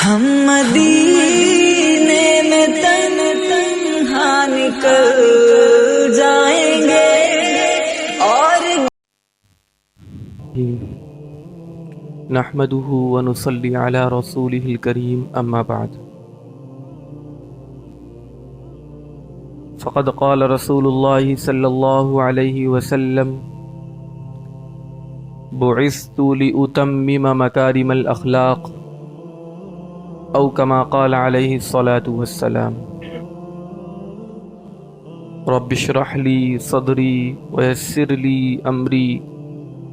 ہم مدینے میں تنہا نکل جائیں گے اور نحمده ونصلي على رسوله الكريم اما بعد فقد قال رسول الله صلى الله عليه وسلم بعثت لأتمم مكارم الأخلاق أو كما قال عليه الصلاة والسلام رب اشرح لي صدري ويسر لي أمري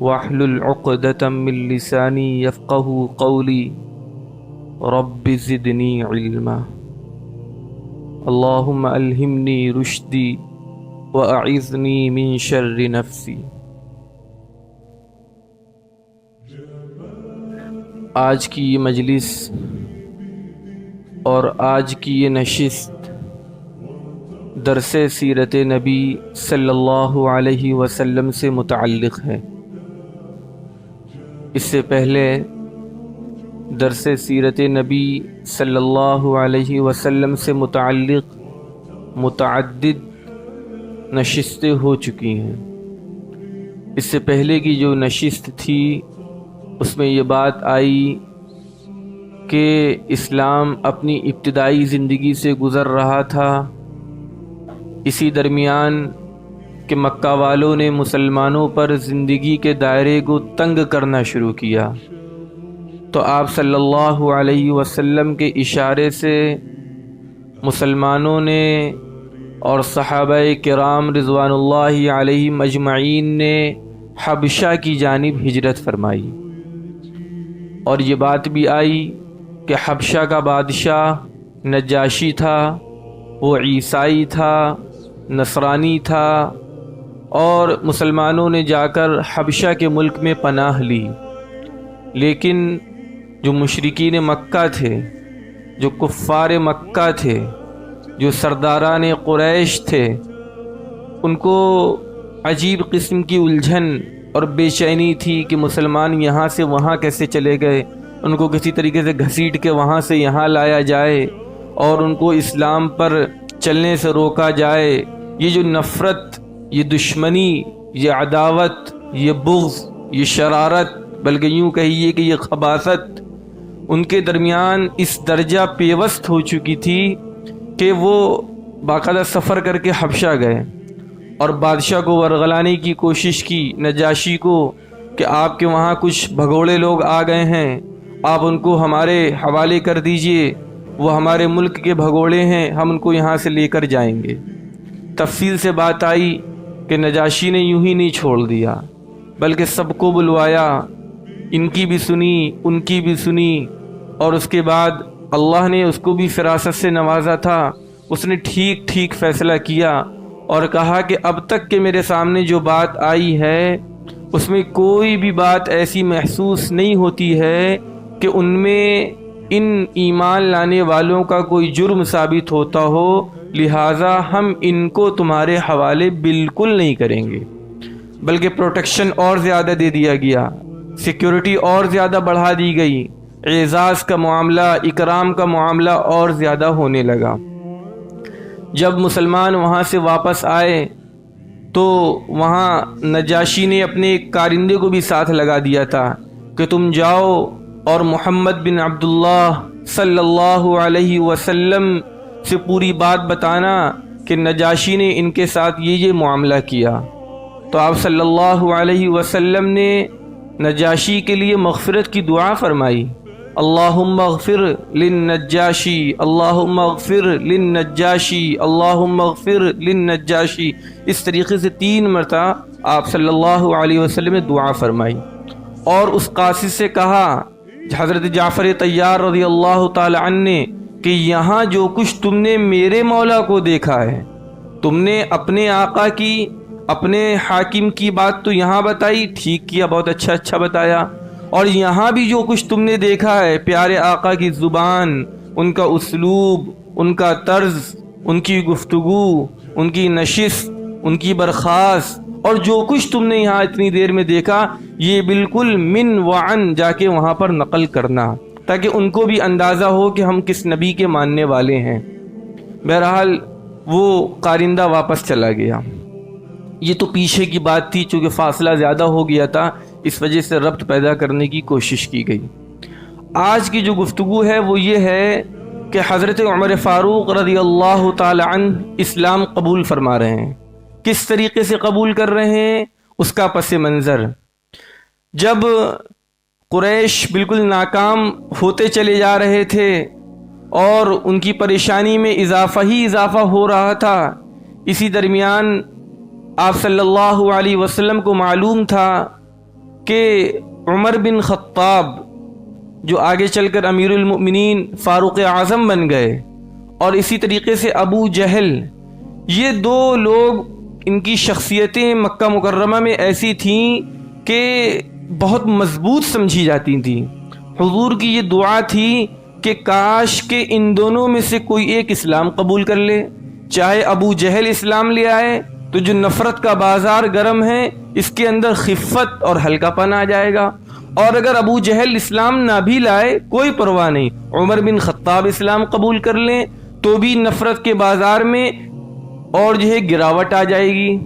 واحلل عقدة من لساني يفقه قولي رب زدني علما اللهم ألهمني رشدي وأعذني من شر نفسي۔ آج کی یہ مجلس اور آج کی یہ نشست درس سیرت نبی صلی اللہ علیہ وسلم سے متعلق ہے۔ اس سے پہلے درس سیرت نبی صلی اللہ علیہ وسلم سے متعلق متعدد نشستیں ہو چکی ہیں۔ اس سے پہلے کی جو نشست تھی اس میں یہ بات آئی کہ اسلام اپنی ابتدائی زندگی سے گزر رہا تھا، اسی درمیان کہ مکہ والوں نے مسلمانوں پر زندگی کے دائرے کو تنگ کرنا شروع کیا، تو آپ صلی اللہ علیہ وسلم کے اشارے سے مسلمانوں نے اور صحابہ کرام رضوان اللہ علیہم اجمعین نے حبشہ کی جانب ہجرت فرمائی، اور یہ بات بھی آئی کہ حبشہ کا بادشاہ نجاشی تھا، وہ عیسائی تھا، نصرانی تھا، اور مسلمانوں نے جا کر حبشہ کے ملک میں پناہ لی، لیکن جو مشرکین مکہ تھے، جو کفار مکہ تھے، جو سرداران قریش تھے، ان کو عجیب قسم کی الجھن اور بے چینی تھی کہ مسلمان یہاں سے وہاں کیسے چلے گئے، ان کو کسی طریقے سے گھسیٹ کے وہاں سے یہاں لایا جائے اور ان کو اسلام پر چلنے سے روکا جائے۔ یہ جو نفرت، یہ دشمنی، یہ عداوت، یہ بغض، یہ شرارت، بلکہ یوں کہیے کہ یہ خباثت ان کے درمیان اس درجہ پیوست ہو چکی تھی کہ وہ باقاعدہ سفر کر کے حبشہ گئے اور بادشاہ کو ورغلانے کی کوشش کی، نجاشی کو، کہ آپ کے وہاں کچھ بھگوڑے لوگ آ گئے ہیں، آپ ان کو ہمارے حوالے کر دیجئے، وہ ہمارے ملک کے بھگوڑے ہیں، ہم ان کو یہاں سے لے کر جائیں گے۔ تفصیل سے بات آئی کہ نجاشی نے یوں ہی نہیں چھوڑ دیا، بلکہ سب کو بلوایا، ان کی بھی سنی، ان کی بھی سنی، اور اس کے بعد اللہ نے اس کو بھی فراست سے نوازا تھا، اس نے ٹھیک ٹھیک فیصلہ کیا اور کہا کہ اب تک کہ میرے سامنے جو بات آئی ہے اس میں کوئی بھی بات ایسی محسوس نہیں ہوتی ہے کہ ان میں ان ایمان لانے والوں کا کوئی جرم ثابت ہوتا ہو، لہٰذا ہم ان کو تمہارے حوالے بالکل نہیں کریں گے، بلکہ پروٹیکشن اور زیادہ دے دیا گیا، سیکیورٹی اور زیادہ بڑھا دی گئی، اعزاز کا معاملہ، اکرام کا معاملہ اور زیادہ ہونے لگا۔ جب مسلمان وہاں سے واپس آئے تو وہاں نجاشی نے اپنے ایک کارندے کو بھی ساتھ لگا دیا تھا کہ تم جاؤ اور محمد بن عبداللہ صلی اللہ علیہ وسلم سے پوری بات بتانا کہ نجاشی نے ان کے ساتھ یہ معاملہ کیا۔ تو آپ صلی اللہ علیہ وسلم نے نجاشی کے لیے مغفرت کی دعا فرمائی، اللہم اغفر للنجاشی، اللہم اغفر للنجاشی، اللہم اغفر للنجاشی، اس طریقے سے 3 مرتبہ آپ صلی اللہ علیہ وسلم نے دعا فرمائی، اور اس قاصد سے کہا حضرت جعفر طیار رضی اللہ تعالی عنہ نے کہ یہاں جو کچھ تم نے میرے مولا کو دیکھا ہے، تم نے اپنے آقا کی، اپنے حاکم کی بات تو یہاں بتائی، ٹھیک کیا، بہت اچھا بتایا، اور یہاں بھی جو کچھ تم نے دیکھا ہے، پیارے آقا کی زبان، ان کا اسلوب، ان کا طرز، ان کی گفتگو، ان کی نشست، ان کی برخاست، اور جو کچھ تم نے یہاں اتنی دیر میں دیکھا، یہ بالکل من وعن جا کے وہاں پر نقل کرنا، تاکہ ان کو بھی اندازہ ہو کہ ہم کس نبی کے ماننے والے ہیں۔ بہرحال وہ قارندہ واپس چلا گیا۔ یہ تو پیچھے کی بات تھی، چونکہ فاصلہ زیادہ ہو گیا تھا، اس وجہ سے ربط پیدا کرنے کی کوشش کی گئی۔ آج کی جو گفتگو ہے وہ یہ ہے کہ حضرت عمر فاروق رضی اللہ تعالی عنہ اسلام قبول فرما رہے ہیں۔ کس طریقے سے قبول کر رہے ہیں اس کا پس منظر، جب قریش بالکل ناکام ہوتے چلے جا رہے تھے اور ان کی پریشانی میں اضافہ ہی اضافہ ہو رہا تھا، اسی درمیان آپ صلی اللہ علیہ وسلم کو معلوم تھا کہ عمر بن خطاب جو آگے چل کر امیر المؤمنین فاروق اعظم بن گئے، اور اسی طریقے سے ابو جہل، یہ دو لوگ، ان کی شخصیتیں مکہ مکرمہ میں ایسی تھیں کہ بہت مضبوط سمجھی جاتی تھیں۔ حضور کی یہ دعا تھی کہ کاش کہ ان دونوں میں سے کوئی ایک اسلام قبول کر لے، چاہے ابو جہل اسلام لے آئے تو جو نفرت کا بازار گرم ہے اس کے اندر خفت اور ہلکا پن آ جائے گا، اور اگر ابو جہل اسلام نہ بھی لائے کوئی پرواہ نہیں، عمر بن خطاب اسلام قبول کر لیں تو بھی نفرت کے بازار میں اور جو ہے گراوٹ آ جائے گی۔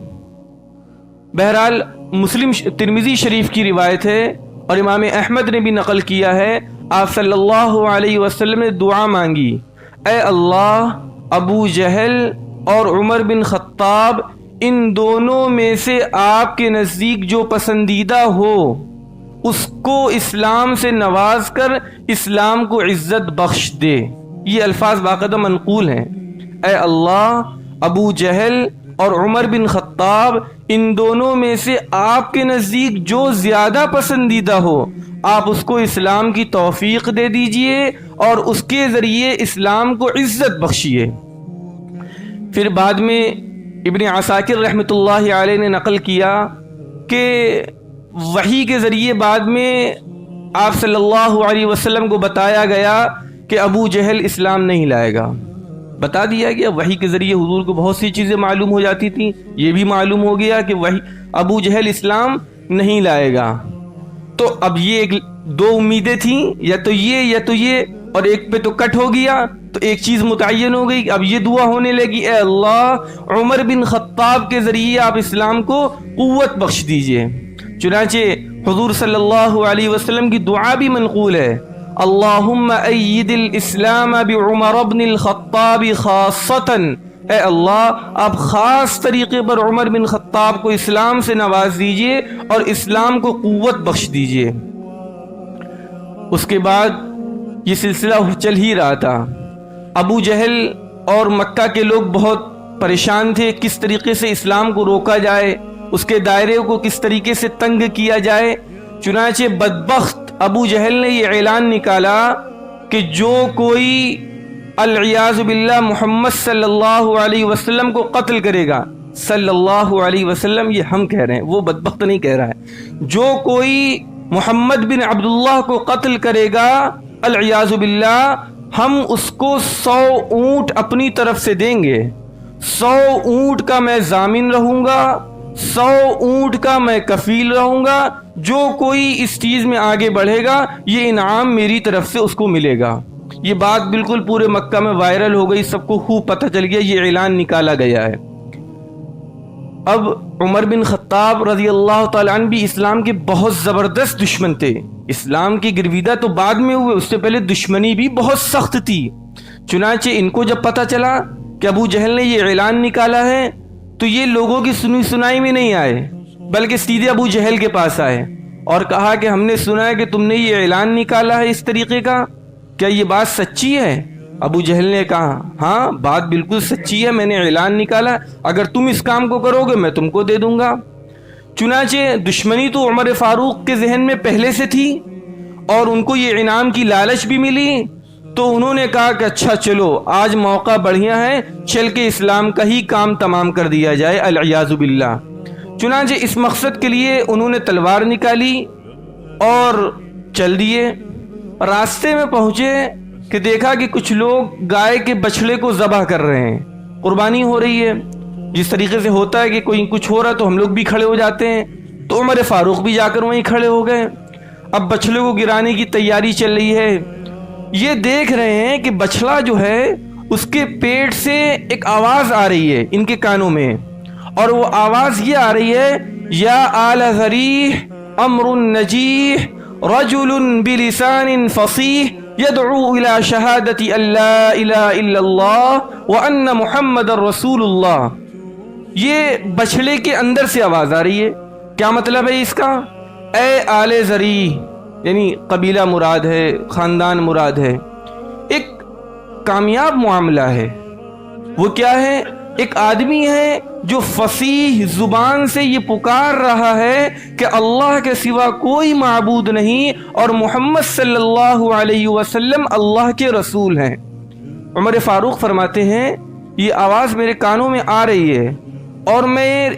بہرحال مسلم ترمذی شریف کی روایت ہے اور امام احمد نے بھی نقل کیا ہے، آپ صلی اللہ علیہ وسلم نے دعا مانگی، اے اللہ ابو جہل اور عمر بن خطاب ان دونوں میں سے آپ کے نزدیک جو پسندیدہ ہو اس کو اسلام سے نواز کر اسلام کو عزت بخش دے۔ یہ الفاظ باقاعدہ منقول ہیں، اے اللہ ابو جہل اور عمر بن خطاب ان دونوں میں سے آپ کے نزدیک جو زیادہ پسندیدہ ہو آپ اس کو اسلام کی توفیق دے دیجئے اور اس کے ذریعے اسلام کو عزت بخشیے۔ پھر بعد میں ابن عساکر رحمۃ اللہ علیہ نے نقل کیا کہ وحی کے ذریعے بعد میں آپ صلی اللہ علیہ وسلم کو بتایا گیا کہ ابو جہل اسلام نہیں لائے گا، بتا دیا گیا۔ وحی کے ذریعے حضور کو بہت سی چیزیں معلوم ہو جاتی تھیں، یہ بھی معلوم ہو گیا کہ وحی ابو جہل اسلام نہیں لائے گا۔ تو اب یہ دو امیدیں تھیں، یا تو یہ اور ایک پہ تو کٹ ہو گیا، تو ایک چیز متعین ہو گئی۔ اب یہ دعا ہونے لگی، اے اللہ عمر بن خطاب کے ذریعے آپ اسلام کو قوت بخش دیجئے۔ چنانچہ حضور صلی اللہ علیہ وسلم کی دعا بھی منقول ہے، اللہم ایید الاسلام بعمر بن الخطاب خاصتاً، اے اللہ آپ خاص طریقے پر عمر بن خطاب کو اسلام سے نواز دیجئے اور اسلام کو قوت بخش دیجئے۔ اس کے بعد یہ سلسلہ چل ہی رہا تھا، ابو جہل اور مکہ کے لوگ بہت پریشان تھے، کس طریقے سے اسلام کو روکا جائے، اس کے دائرے کو کس طریقے سے تنگ کیا جائے۔ چنانچہ بدبخت ابو جہل نے یہ اعلان نکالا کہ جو کوئی العیاذ باللہ محمد صلی اللہ علیہ وسلم کو قتل کرے گا، صلی اللہ علیہ وسلم یہ ہم کہہ رہے ہیں، وہ بدبخت نہیں کہہ رہا ہے، جو کوئی محمد بن عبداللہ کو قتل کرے گا العیاذ باللہ، ہم اس کو 100 اونٹ اپنی طرف سے دیں گے، 100 اونٹ کا میں ضامن رہوں گا، 100 اونٹ کا میں کفیل رہوں گا، جو کوئی اس چیز میں آگے بڑھے گا یہ انعام میری طرف سے اس کو ملے گا۔ یہ بات بالکل پورے مکہ میں وائرل ہو گئی، سب کو خوب پتہ چل گیا، یہ اعلان نکالا گیا ہے۔ اب عمر بن خطاب رضی اللہ تعالیٰ عنہ بھی اسلام کے بہت زبردست دشمن تھے، اسلام کی گرویدہ تو بعد میں ہوئے، اس سے پہلے دشمنی بھی بہت سخت تھی۔ چنانچہ ان کو جب پتہ چلا کہ ابو جہل نے یہ اعلان نکالا ہے تو یہ لوگوں کی سنی سنائی میں نہیں آئے، بلکہ سیدھے ابو جہل کے پاس آئے اور کہا کہ ہم نے سنا ہے کہ تم نے یہ اعلان نکالا ہے اس طریقے کا، کیا یہ بات سچی ہے؟ ابو جہل نے کہا ہاں بات بالکل سچی ہے، میں نے اعلان نکالا، اگر تم اس کام کو کرو گے میں تم کو دے دوں گا۔ چنانچہ دشمنی تو عمر فاروق کے ذہن میں پہلے سے تھی اور ان کو یہ انعام کی لالچ بھی ملی، تو انہوں نے کہا کہ اچھا چلو آج موقع بڑھیا ہے، چل کے اسلام کا ہی کام تمام کر دیا جائے العیاذ باللہ۔ چنانچہ اس مقصد کے لیے انہوں نے تلوار نکالی اور چل دیے۔ راستے میں پہنچے کہ دیکھا کہ کچھ لوگ گائے کے بچڑے کو ذبح کر رہے ہیں، قربانی ہو رہی ہے۔ جس طریقے سے ہوتا ہے کہ کوئی کچھ ہو رہا تو ہم لوگ بھی کھڑے ہو جاتے ہیں، تو عمر فاروق بھی جا کر وہیں کھڑے ہو گئے۔ اب بچڑے کو گرانے کی تیاری چل رہی ہے، یہ دیکھ رہے ہیں کہ بچڑا جو ہے اس کے پیٹ سے ایک آواز آ رہی ہے ان کے کانوں میں، اور وہ آواز یہ آ رہی ہے، یا آل ذریح امر نجیح رجل بلسان فصیح یدعو الى شہادت ان لا الہ الا اللہ وان محمد رسول اللہ۔ یہ بچھڑے کے اندر سے آواز آ رہی ہے۔ کیا مطلب ہے اس کا؟ اے آل ذریح، یعنی قبیلہ مراد ہے، خاندان مراد ہے، ایک کامیاب معاملہ ہے۔ وہ کیا ہے؟ ایک آدمی ہے جو فصیح زبان سے یہ پکار رہا ہے کہ اللہ کے سوا کوئی معبود نہیں اور محمد صلی اللہ علیہ وسلم اللہ کے رسول ہیں۔ عمر فاروق فرماتے ہیں یہ آواز میرے کانوں میں آ رہی ہے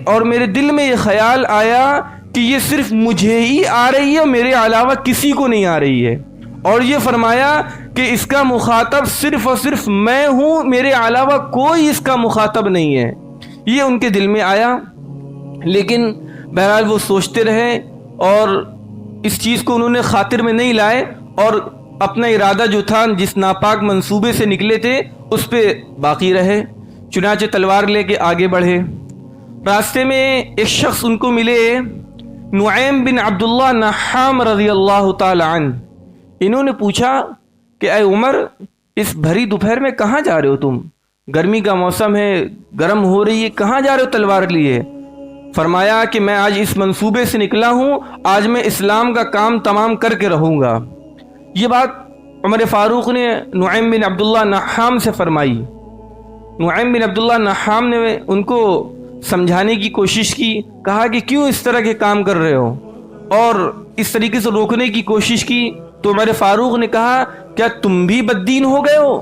اور میرے دل میں یہ خیال آیا کہ یہ صرف مجھے ہی آ رہی ہے، میرے علاوہ کسی کو نہیں آ رہی ہے، اور یہ فرمایا کہ اس کا مخاطب صرف اور صرف میں ہوں، میرے علاوہ کوئی اس کا مخاطب نہیں ہے۔ یہ ان کے دل میں آیا، لیکن بہرحال وہ سوچتے رہے اور اس چیز کو انہوں نے خاطر میں نہیں لائے، اور اپنا ارادہ جو تھا جس ناپاک منصوبے سے نکلے تھے اس پہ باقی رہے۔ چنانچہ تلوار لے کے آگے بڑھے۔ راستے میں ایک شخص ان کو ملے، نعیم بن عبداللہ نحام رضی اللہ تعالی عنہ۔ انہوں نے پوچھا کہ اے عمر، اس بھری دوپہر میں کہاں جا رہے ہو تم؟ گرمی کا موسم ہے، گرم ہو رہی ہے، کہاں جا رہے ہو تلوار لیے؟ فرمایا کہ میں آج اس منصوبے سے نکلا ہوں، آج میں اسلام کا کام تمام کر کے رہوں گا۔ یہ بات عمر فاروق نے نعیم بن عبداللہ نحام سے فرمائی۔ نعیم بن عبداللہ نحام نے ان کو سمجھانے کی کوشش کی، کہا کہ کیوں اس طرح کے کام کر رہے ہو، اور اس طریقے سے روکنے کی کوشش کی، تو عمر فاروق نے کہا کیا تم بھی بددین ہو گئے ہو؟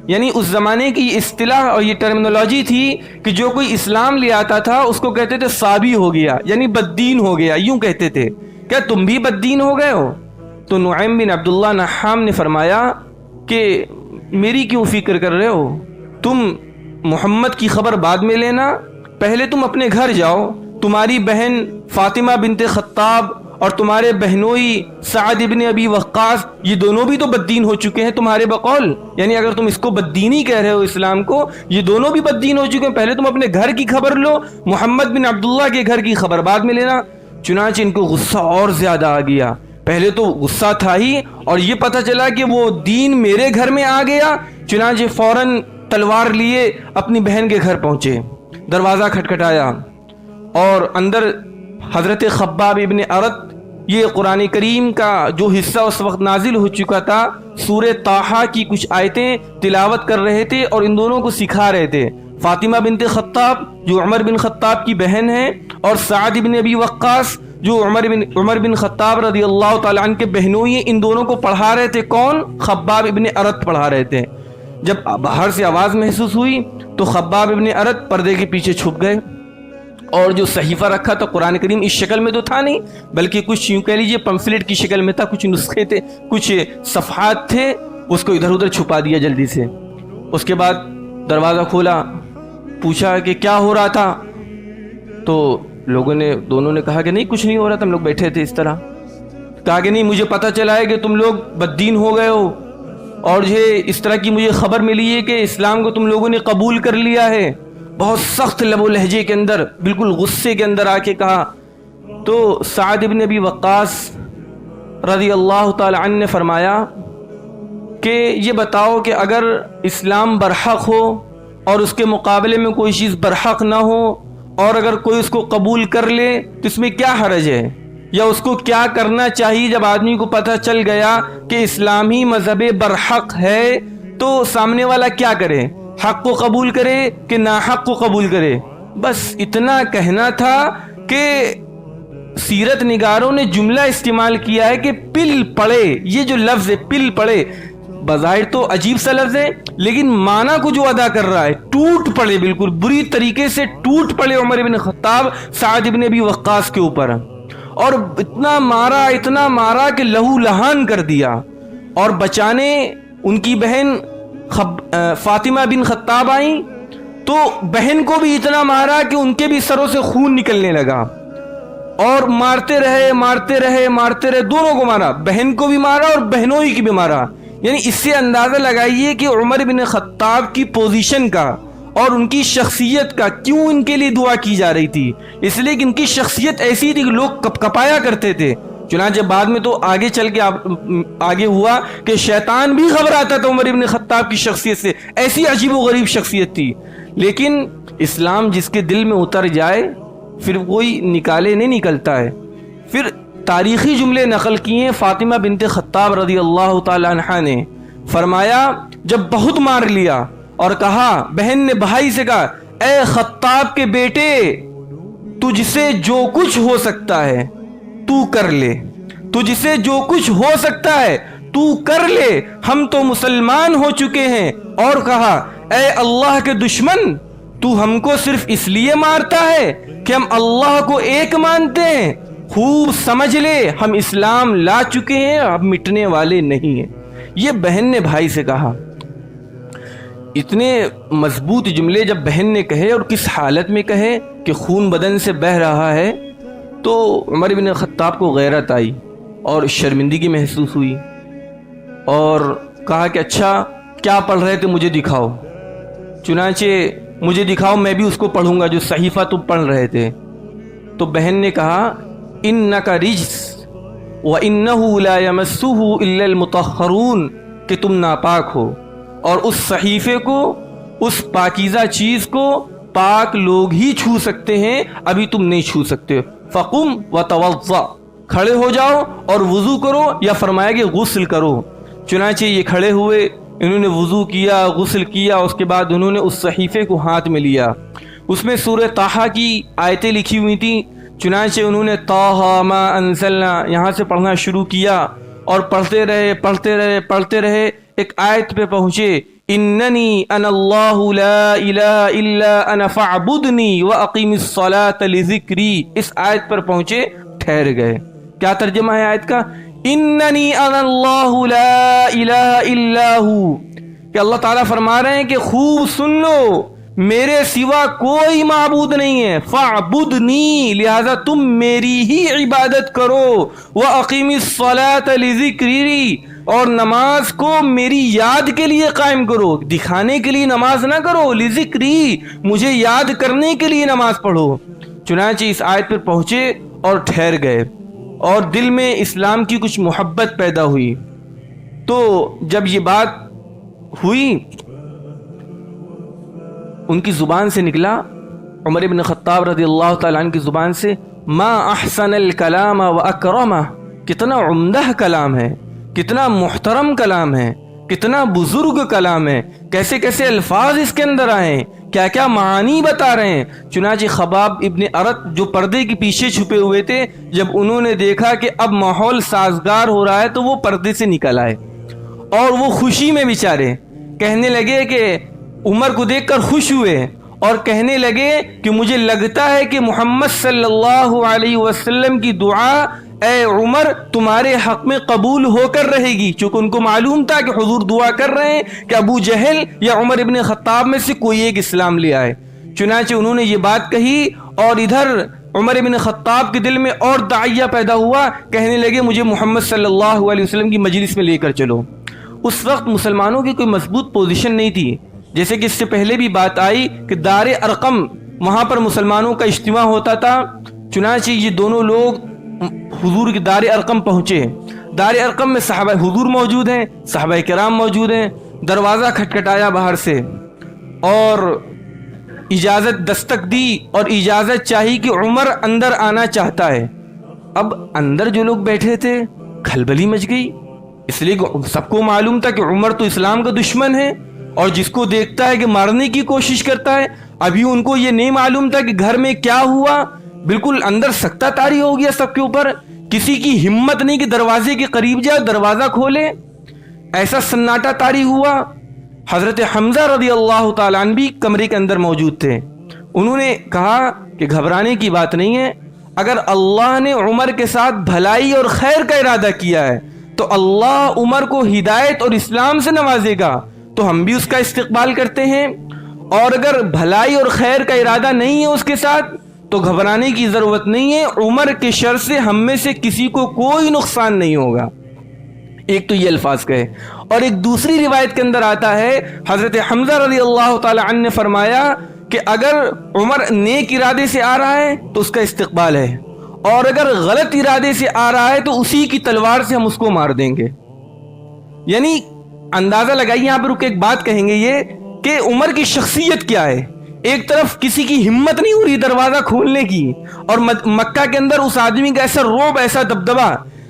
یعنی اس زمانے کی اصطلاح اور یہ ٹرمینالوجی تھی کہ جو کوئی اسلام لے آتا تھا اس کو کہتے تھے صابی ہو گیا، یعنی بددین ہو گیا، یوں کہتے تھے، کیا تم بھی بددین ہو گئے ہو؟ تو نعیم بن عبداللہ نحام نے فرمایا کہ میری کیوں فکر کر رہے ہو؟ تم محمد کی خبر بعد میں لینا، پہلے تم اپنے گھر جاؤ۔ تمہاری بہن فاطمہ بنت خطاب اور تمہارے بہنوئی سعد ابن ابی وقاص، یہ دونوں بھی تو بددین ہو چکے ہیں تمہارے بقول، یعنی اگر تم اس کو بددینی کہہ رہے ہو اسلام کو، یہ دونوں بھی بددین ہو چکے ہیں، پہلے تم اپنے گھر کی خبر لو، محمد بن عبداللہ کے گھر کی خبر بعد میں لینا۔ چنانچہ ان کو غصہ اور زیادہ آ گیا، پہلے تو غصہ تھا ہی، اور یہ پتہ چلا کہ وہ دین میرے گھر میں آ گیا۔ چنانچہ فوراً تلوار لیے اپنی بہن کے گھر پہنچے، دروازہ کھٹکھٹایا، اور اندر حضرت خباب ابن ارت، یہ قرآن کریم کا جو حصہ اس وقت نازل ہو چکا تھا، سورہ طٰہٰ کی کچھ آیتیں تلاوت کر رہے تھے اور ان دونوں کو سکھا رہے تھے۔ فاطمہ بنت خطاب جو عمر بن خطاب کی بہن ہے، اور سعد بن ابی وقاص جو عمر بن خطاب رضی اللہ تعالیٰ عنہ کے بہنوئی ہیں، ان دونوں کو پڑھا رہے تھے۔ کون؟ خباب ابن ارت پڑھا رہے تھے۔ جب باہر سے آواز محسوس ہوئی تو خباب ابن ارت پردے کے پیچھے چھپ گئے، اور جو صحیفہ رکھا تو قرآن کریم اس شکل میں تو تھا نہیں، بلکہ کچھ یوں کہہ لیجیے پمفلٹ کی شکل میں تھا، کچھ نسخے تھے، کچھ صفحات تھے، اس کو ادھر ادھر چھپا دیا جلدی سے۔ اس کے بعد دروازہ کھولا، پوچھا کہ کیا ہو رہا تھا، تو دونوں نے کہا کہ نہیں کچھ نہیں ہو رہا تھا، ہم لوگ بیٹھے تھے اس طرح۔ کہا کہ نہیں، مجھے پتہ چلا ہے کہ تم لوگ بددین ہو گئے ہو، اور یہ اس طرح کی مجھے خبر ملی ہے کہ اسلام کو تم لوگوں نے قبول کر لیا ہے۔ بہت سخت لب و لہجے کے اندر، بالکل غصے کے اندر آ کے کہا۔ تو سعد بن ابی وقاص رضی اللہ تعالی عنہ نے فرمایا کہ یہ بتاؤ کہ اگر اسلام برحق ہو اور اس کے مقابلے میں کوئی چیز برحق نہ ہو، اور اگر کوئی اس کو قبول کر لے تو اس میں کیا حرج ہے، یا اس کو کیا کرنا چاہیے جب آدمی کو پتہ چل گیا کہ اسلامی مذہب برحق ہے تو سامنے والا کیا کرے، حق کو قبول کرے کہ ناحق کو قبول کرے؟ بس اتنا کہنا تھا کہ سیرت نگاروں نے جملہ استعمال کیا ہے کہ پل پڑے۔ یہ جو لفظ ہے پل پڑے، بظاہر تو عجیب سا لفظ ہے، لیکن معنی کو جو ادا کر رہا ہے، ٹوٹ پڑے، بالکل بری طریقے سے ٹوٹ پڑے عمر بن خطاب سعد بن ابی وقاص کے اوپر، اور اتنا مارا کہ لہو لہان کر دیا۔ اور بچانے ان کی بہن فاطمہ بن خطاب آئیں تو بہن کو بھی اتنا مارا کہ ان کے بھی سروں سے خون نکلنے لگا، اور مارتے رہے، دونوں کو مارا، بہن کو بھی مارا اور بہنوئی کی بھی مارا۔ یعنی اس سے اندازہ لگائیے کہ عمر بن خطاب کی پوزیشن کا اور ان کی شخصیت کا کیوں ان کے لیے دعا کی جا رہی تھی. اس لیے کہ ان کی شخصیت ایسی تھی کہ لوگ کپایا کرتے تھے. چنانچہ بعد میں تو آگے چل کے آگے ہوا کہ شیطان بھی گھبراتا تھا عمر بن خطاب کی شخصیت سے، ایسی عجیب و غریب شخصیت تھی. لیکن اسلام جس کے دل میں اتر جائے پھر کوئی نکالے نہیں نکلتا ہے. پھر تاریخی جملے نقل کیے فاطمہ بنت خطاب رضی اللہ تعالی عنہ نے. فرمایا جب بہت مار لیا اور کہا، بہن نے بھائی سے کہا، اے خطاب کے بیٹے، تجھ سے جو کچھ ہو سکتا ہے تو کر لے، تجھ سے جو کچھ ہو سکتا ہے تو کر لے، ہم تو مسلمان ہو چکے ہیں. اور کہا، اے اللہ کے دشمن، تو ہم کو صرف اس لیے مارتا ہے کہ ہم اللہ کو ایک مانتے ہیں. خوب سمجھ لے ہم اسلام لا چکے ہیں، اب مٹنے والے نہیں ہیں. یہ بہن نے بھائی سے کہا. اتنے مضبوط جملے جب بہن نے کہے اور کس حالت میں کہے کہ خون بدن سے بہہ رہا ہے، تو عمر بن خطاب کو غیرت آئی اور شرمندگی محسوس ہوئی اور کہا کہ اچھا کیا پڑھ رہے تھے مجھے دکھاؤ. چنانچہ مجھے دکھاؤ، میں بھی اس کو پڑھوں گا جو صحیفہ تم پڑھ رہے تھے. تو بہن نے کہا، انک رجس وانہ لا یمسہ الا المطہرون، کہ تم ناپاک ہو اور اس صحیفے کو، اس پاکیزہ چیز کو پاک لوگ ہی چھو سکتے ہیں، ابھی تم نہیں چھو سکتے. فقم وتوضا، کھڑے ہو جاؤ اور وضو کرو، یا فرمایا کہ غسل کرو. چنانچہ یہ کھڑے ہوئے، انہوں نے وضو کیا، غسل کیا، اس کے بعد انہوں نے اس صحیفے کو ہاتھ میں لیا. اس میں سورہ طٰہٰ کی آیتیں لکھی ہوئی تھیں. چنانچہ انہوں نے طٰہٰ ما انزلنا یہاں سے پڑھنا شروع کیا اور پڑھتے رہے ایک آیت پہ پہنچے، اننی انا اللہ لا الہ الا انا فاعبدنی واقیم الصلاۃ لذکری. اس آیت پر پہنچے، ٹھہر گئے. کیا ترجمہ ہے آیت کا؟ اننی انا اللہ لا الہ الا ہو، کہ اللہ تعالیٰ فرما رہے ہیں کہ خوب سن لو، میرے سوا کوئی معبود نہیں ہے. فاعبدنی، لہذا تم میری ہی عبادت کرو. واقیم الصلاۃ لذکری، اور نماز کو میری یاد کے لیے قائم کرو، دکھانے کے لیے نماز نہ کرو. لذکری، مجھے یاد کرنے کے لیے نماز پڑھو. چنانچہ اس آیت پر پہنچے اور ٹھہر گئے اور دل میں اسلام کی کچھ محبت پیدا ہوئی. تو جب یہ بات ہوئی، ان کی زبان سے نکلا، عمر بن خطاب رضی اللہ تعالیٰ عنہ کی زبان سے، ما احسن الکلام و اکرمہ، کتنا عمدہ کلام ہے، کتنا محترم کلام ہے، کتنا بزرگ کلام ہے، کیسے کیسے الفاظ اس کے اندر آئے، کیا کیا معانی بتا رہے ہیں. چنانچہ خباب ابن ارت جو پردے کے پیچھے چھپے ہوئے تھے، جب انہوں نے دیکھا کہ اب ماحول سازگار ہو رہا ہے تو وہ پردے سے نکل آئے اور وہ خوشی میں بیچارے کہنے لگے کہ عمر کو دیکھ کر خوش ہوئے اور کہنے لگے کہ مجھے لگتا ہے کہ محمد صلی اللہ علیہ وسلم کی دعا اے عمر تمہارے حق میں قبول ہو کر رہے گی. چونکہ ان کو معلوم تھا کہ حضور دعا کر رہے ہیں کہ ابو جہل یا عمر ابن خطاب میں سے کوئی ایک اسلام لے آئے. چنانچہ انہوں نے یہ بات کہی اور ادھر عمر ابن خطاب کے دل میں اور داعیہ پیدا ہوا، کہنے لگے مجھے محمد صلی اللہ علیہ وسلم کی مجلس میں لے کر چلو. اس وقت مسلمانوں کی کوئی مضبوط پوزیشن نہیں تھی، جیسے کہ اس سے پہلے بھی بات آئی کہ دار ارقم، وہاں پر مسلمانوں کا اجتماع ہوتا تھا. چنانچہ یہ دونوں لوگ حضور کی دار ارقم پہنچے. دار ارقم میں صحابہ حضور موجود ہیں، صحابہ کرام موجود ہیں. دروازہ کھٹکھٹایا باہر سے اور اجازت دستک دی اور اجازت چاہی کہ عمر اندر آنا چاہتا ہے. اب اندر جو لوگ بیٹھے تھے کھلبلی مچ گئی، اس لیے سب کو معلوم تھا کہ عمر تو اسلام کا دشمن ہے اور جس کو دیکھتا ہے کہ مارنے کی کوشش کرتا ہے. ابھی ان کو یہ نہیں معلوم تھا کہ گھر میں کیا ہوا، بالکل اندر سکتہ طاری ہو گیا سب کے اوپر. کسی کی ہمت نہیں کہ دروازے کے قریب جائے، دروازہ کھولے. ایسا سناٹا طاری ہوا. حضرت حمزہ رضی اللہ تعالیٰ عنہ بھی کمرے کے اندر موجود تھے. انہوں نے کہا کہ گھبرانے کی بات نہیں ہے، اگر اللہ نے عمر کے ساتھ بھلائی اور خیر کا ارادہ کیا ہے تو اللہ عمر کو ہدایت اور اسلام سے نوازے گا، تو ہم بھی اس کا استقبال کرتے ہیں. اور اگر بھلائی اور خیر کا ارادہ نہیں ہے اس کے ساتھ تو گھبرانے کی ضرورت نہیں ہے. عمر کے شر سے ہم میں سے کسی کو کوئی نقصان نہیں ہوگا. ایک تو یہ الفاظ کہے، اور ایک دوسری روایت کے اندر آتا ہے حضرت حمزہ رضی اللہ تعالی عنہ نے فرمایا کہ اگر عمر نیک ارادے سے آ رہا ہے تو اس کا استقبال ہے، اور اگر غلط ارادے سے آ رہا ہے تو اسی کی تلوار سے ہم اس کو مار دیں گے۔ یعنی اندازہ لگائیے، یہاں پر رک کے ایک بات کہیں گے یہ کہ عمر کی شخصیت کیا ہے۔ ایک طرف کسی کی ہمت نہیں ہو رہی دروازہ کھولنے کی، اور مکہ کے اندر اس آدمی کا ایسا رعب، ایسا دبدبا،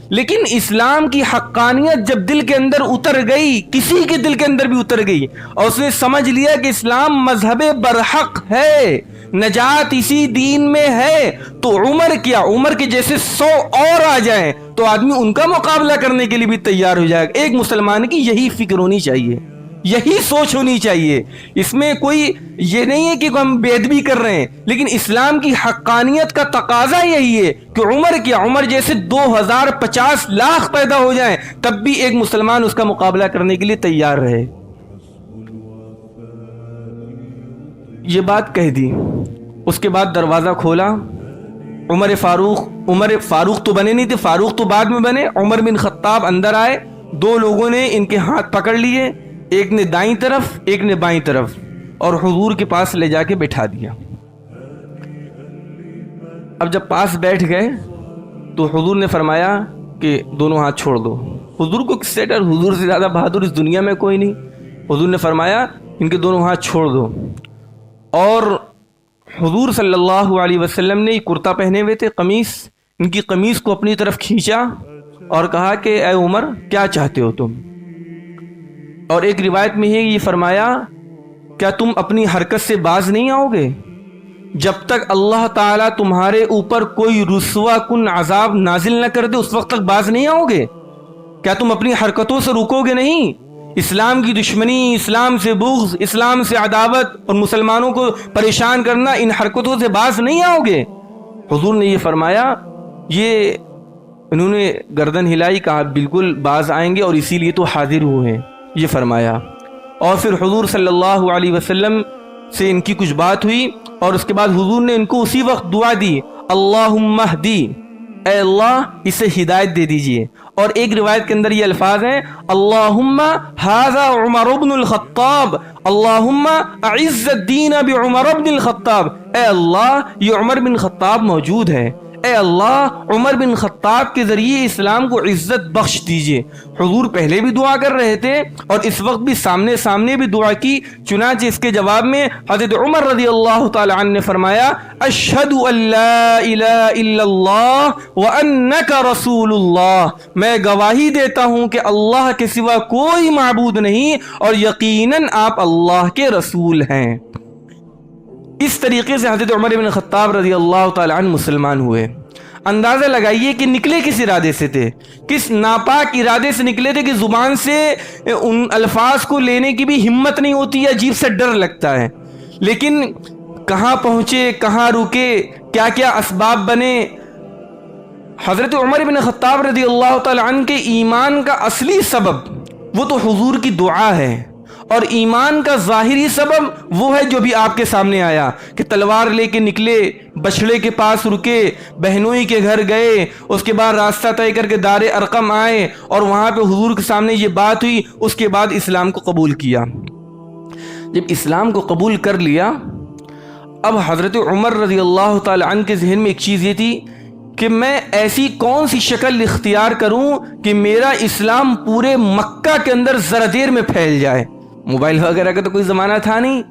لیکن اسلام کی حقانیت جب دل کے اندر اتر گئی، کسی کے دل کے اندر بھی اتر گئی، اور اس نے سمجھ لیا کہ اسلام مذہب برحق ہے، نجات اسی دین میں ہے، تو عمر کیا، عمر کے جیسے 100 اور آ جائیں تو آدمی ان کا مقابلہ کرنے کے لیے بھی تیار ہو جائے گا۔ ایک مسلمان کی یہی فکر ہونی چاہیے، یہی سوچ ہونی چاہیے۔ اس میں کوئی یہ نہیں ہے کہ ہم بے ادبی کر رہے ہیں، لیکن اسلام کی حقانیت کا تقاضا یہی ہے کہ عمر کیا، عمر جیسے 2050 لاکھ پیدا ہو جائیں تب بھی ایک مسلمان اس کا مقابلہ کرنے کے لیے تیار رہے۔ یہ بات کہہ دی، اس کے بعد دروازہ کھولا۔ عمر فاروق تو بنے نہیں تھے، فاروق تو بعد میں بنے۔ عمر بن خطاب اندر آئے، دو لوگوں نے ان کے ہاتھ پکڑ لیے، ایک نے دائیں طرف ایک نے بائیں طرف، اور حضور کے پاس لے جا کے بٹھا دیا۔ اب جب پاس بیٹھ گئے تو حضور نے فرمایا کہ دونوں ہاتھ چھوڑ دو۔ حضور کو کس سے ڈر، حضور سے زیادہ بہادر اس دنیا میں کوئی نہیں۔ حضور نے فرمایا ان کے دونوں ہاتھ چھوڑ دو، اور حضور صلی اللہ علیہ وسلم نے کرتا پہنے ہوئے تھے، قمیص، ان کی قمیص کو اپنی طرف کھینچا اور کہا کہ اے عمر کیا چاہتے ہو تم؟ اور ایک روایت میں یہ فرمایا کیا تم اپنی حرکت سے باز نہیں آؤ گے؟ جب تک اللہ تعالیٰ تمہارے اوپر کوئی رسوا کن عذاب نازل نہ کر دے اس وقت تک باز نہیں آؤ گے؟ کیا تم اپنی حرکتوں سے رکو گے نہیں؟ اسلام کی دشمنی، اسلام سے بغض، اسلام سے عداوت اور مسلمانوں کو پریشان کرنا، ان حرکتوں سے باز نہیں آؤ گے؟ حضور نے یہ فرمایا، یہ انہوں نے گردن ہلائی، کہا بالکل باز آئیں گے، اور اسی لیے تو حاضر ہوئے ہیں، یہ فرمایا۔ اور پھر حضور صلی اللہ علیہ وسلم سے ان کی کچھ بات ہوئی، اور اس کے بعد حضور نے ان کو اسی وقت دعا دی، اللہم اہدی، اے اللہ اسے ہدایت دے دیجئے۔ اور ایک روایت کے اندر یہ الفاظ ہیں، اللہم ھذا عمر بن الخطاب، اللہم اعز الدین بعمر بن الخطاب، اے اللہ یہ عمر بن خطاب موجود ہے، اے اللہ عمر بن خطاب کے ذریعے اسلام کو عزت بخش دیجئے۔ حضور پہلے بھی دعا کر رہے تھے اور اس وقت بھی سامنے بھی دعا کی، چنانچہ اس کے جواب میں حضرت عمر رضی اللہ تعالی عنہ نے فرمایا، اشہد ان لا الہ الا اللہ وانک رسول اللہ، میں گواہی دیتا ہوں کہ اللہ کے سوا کوئی معبود نہیں اور یقیناً آپ اللہ کے رسول ہیں۔ اس طریقے سے حضرت عمر بن خطاب رضی اللہ تعالی عنہ مسلمان ہوئے۔ اندازہ لگائیے کہ نکلے کس ارادے سے تھے، کس ناپاک ارادے سے نکلے تھے کہ زبان سے ان الفاظ کو لینے کی بھی ہمت نہیں ہوتی، عجیب سے ڈر لگتا ہے، لیکن کہاں پہنچے، کہاں رکے، کیا کیا اسباب بنے۔ حضرت عمر بن خطاب رضی اللہ تعالی عنہ کے ایمان کا اصلی سبب وہ تو حضور کی دعا ہے، اور ایمان کا ظاہری سبب وہ ہے جو بھی آپ کے سامنے آیا کہ تلوار لے کے نکلے، بچھڑے کے پاس رکے، بہنوئی کے گھر گئے، اس کے بعد راستہ طے کر کے دار ارقم آئے اور وہاں پہ حضور کے سامنے یہ بات ہوئی، اس کے بعد اسلام کو قبول کیا۔ جب اسلام کو قبول کر لیا، اب حضرت عمر رضی اللہ تعالی عنہ کے ذہن میں ایک چیز یہ تھی کہ میں ایسی کون سی شکل اختیار کروں کہ میرا اسلام پورے مکہ کے اندر ذرا دیر میں پھیل جائے۔ موبائل وغیرہ کا تو کوئی زمانہ تھا نہیں،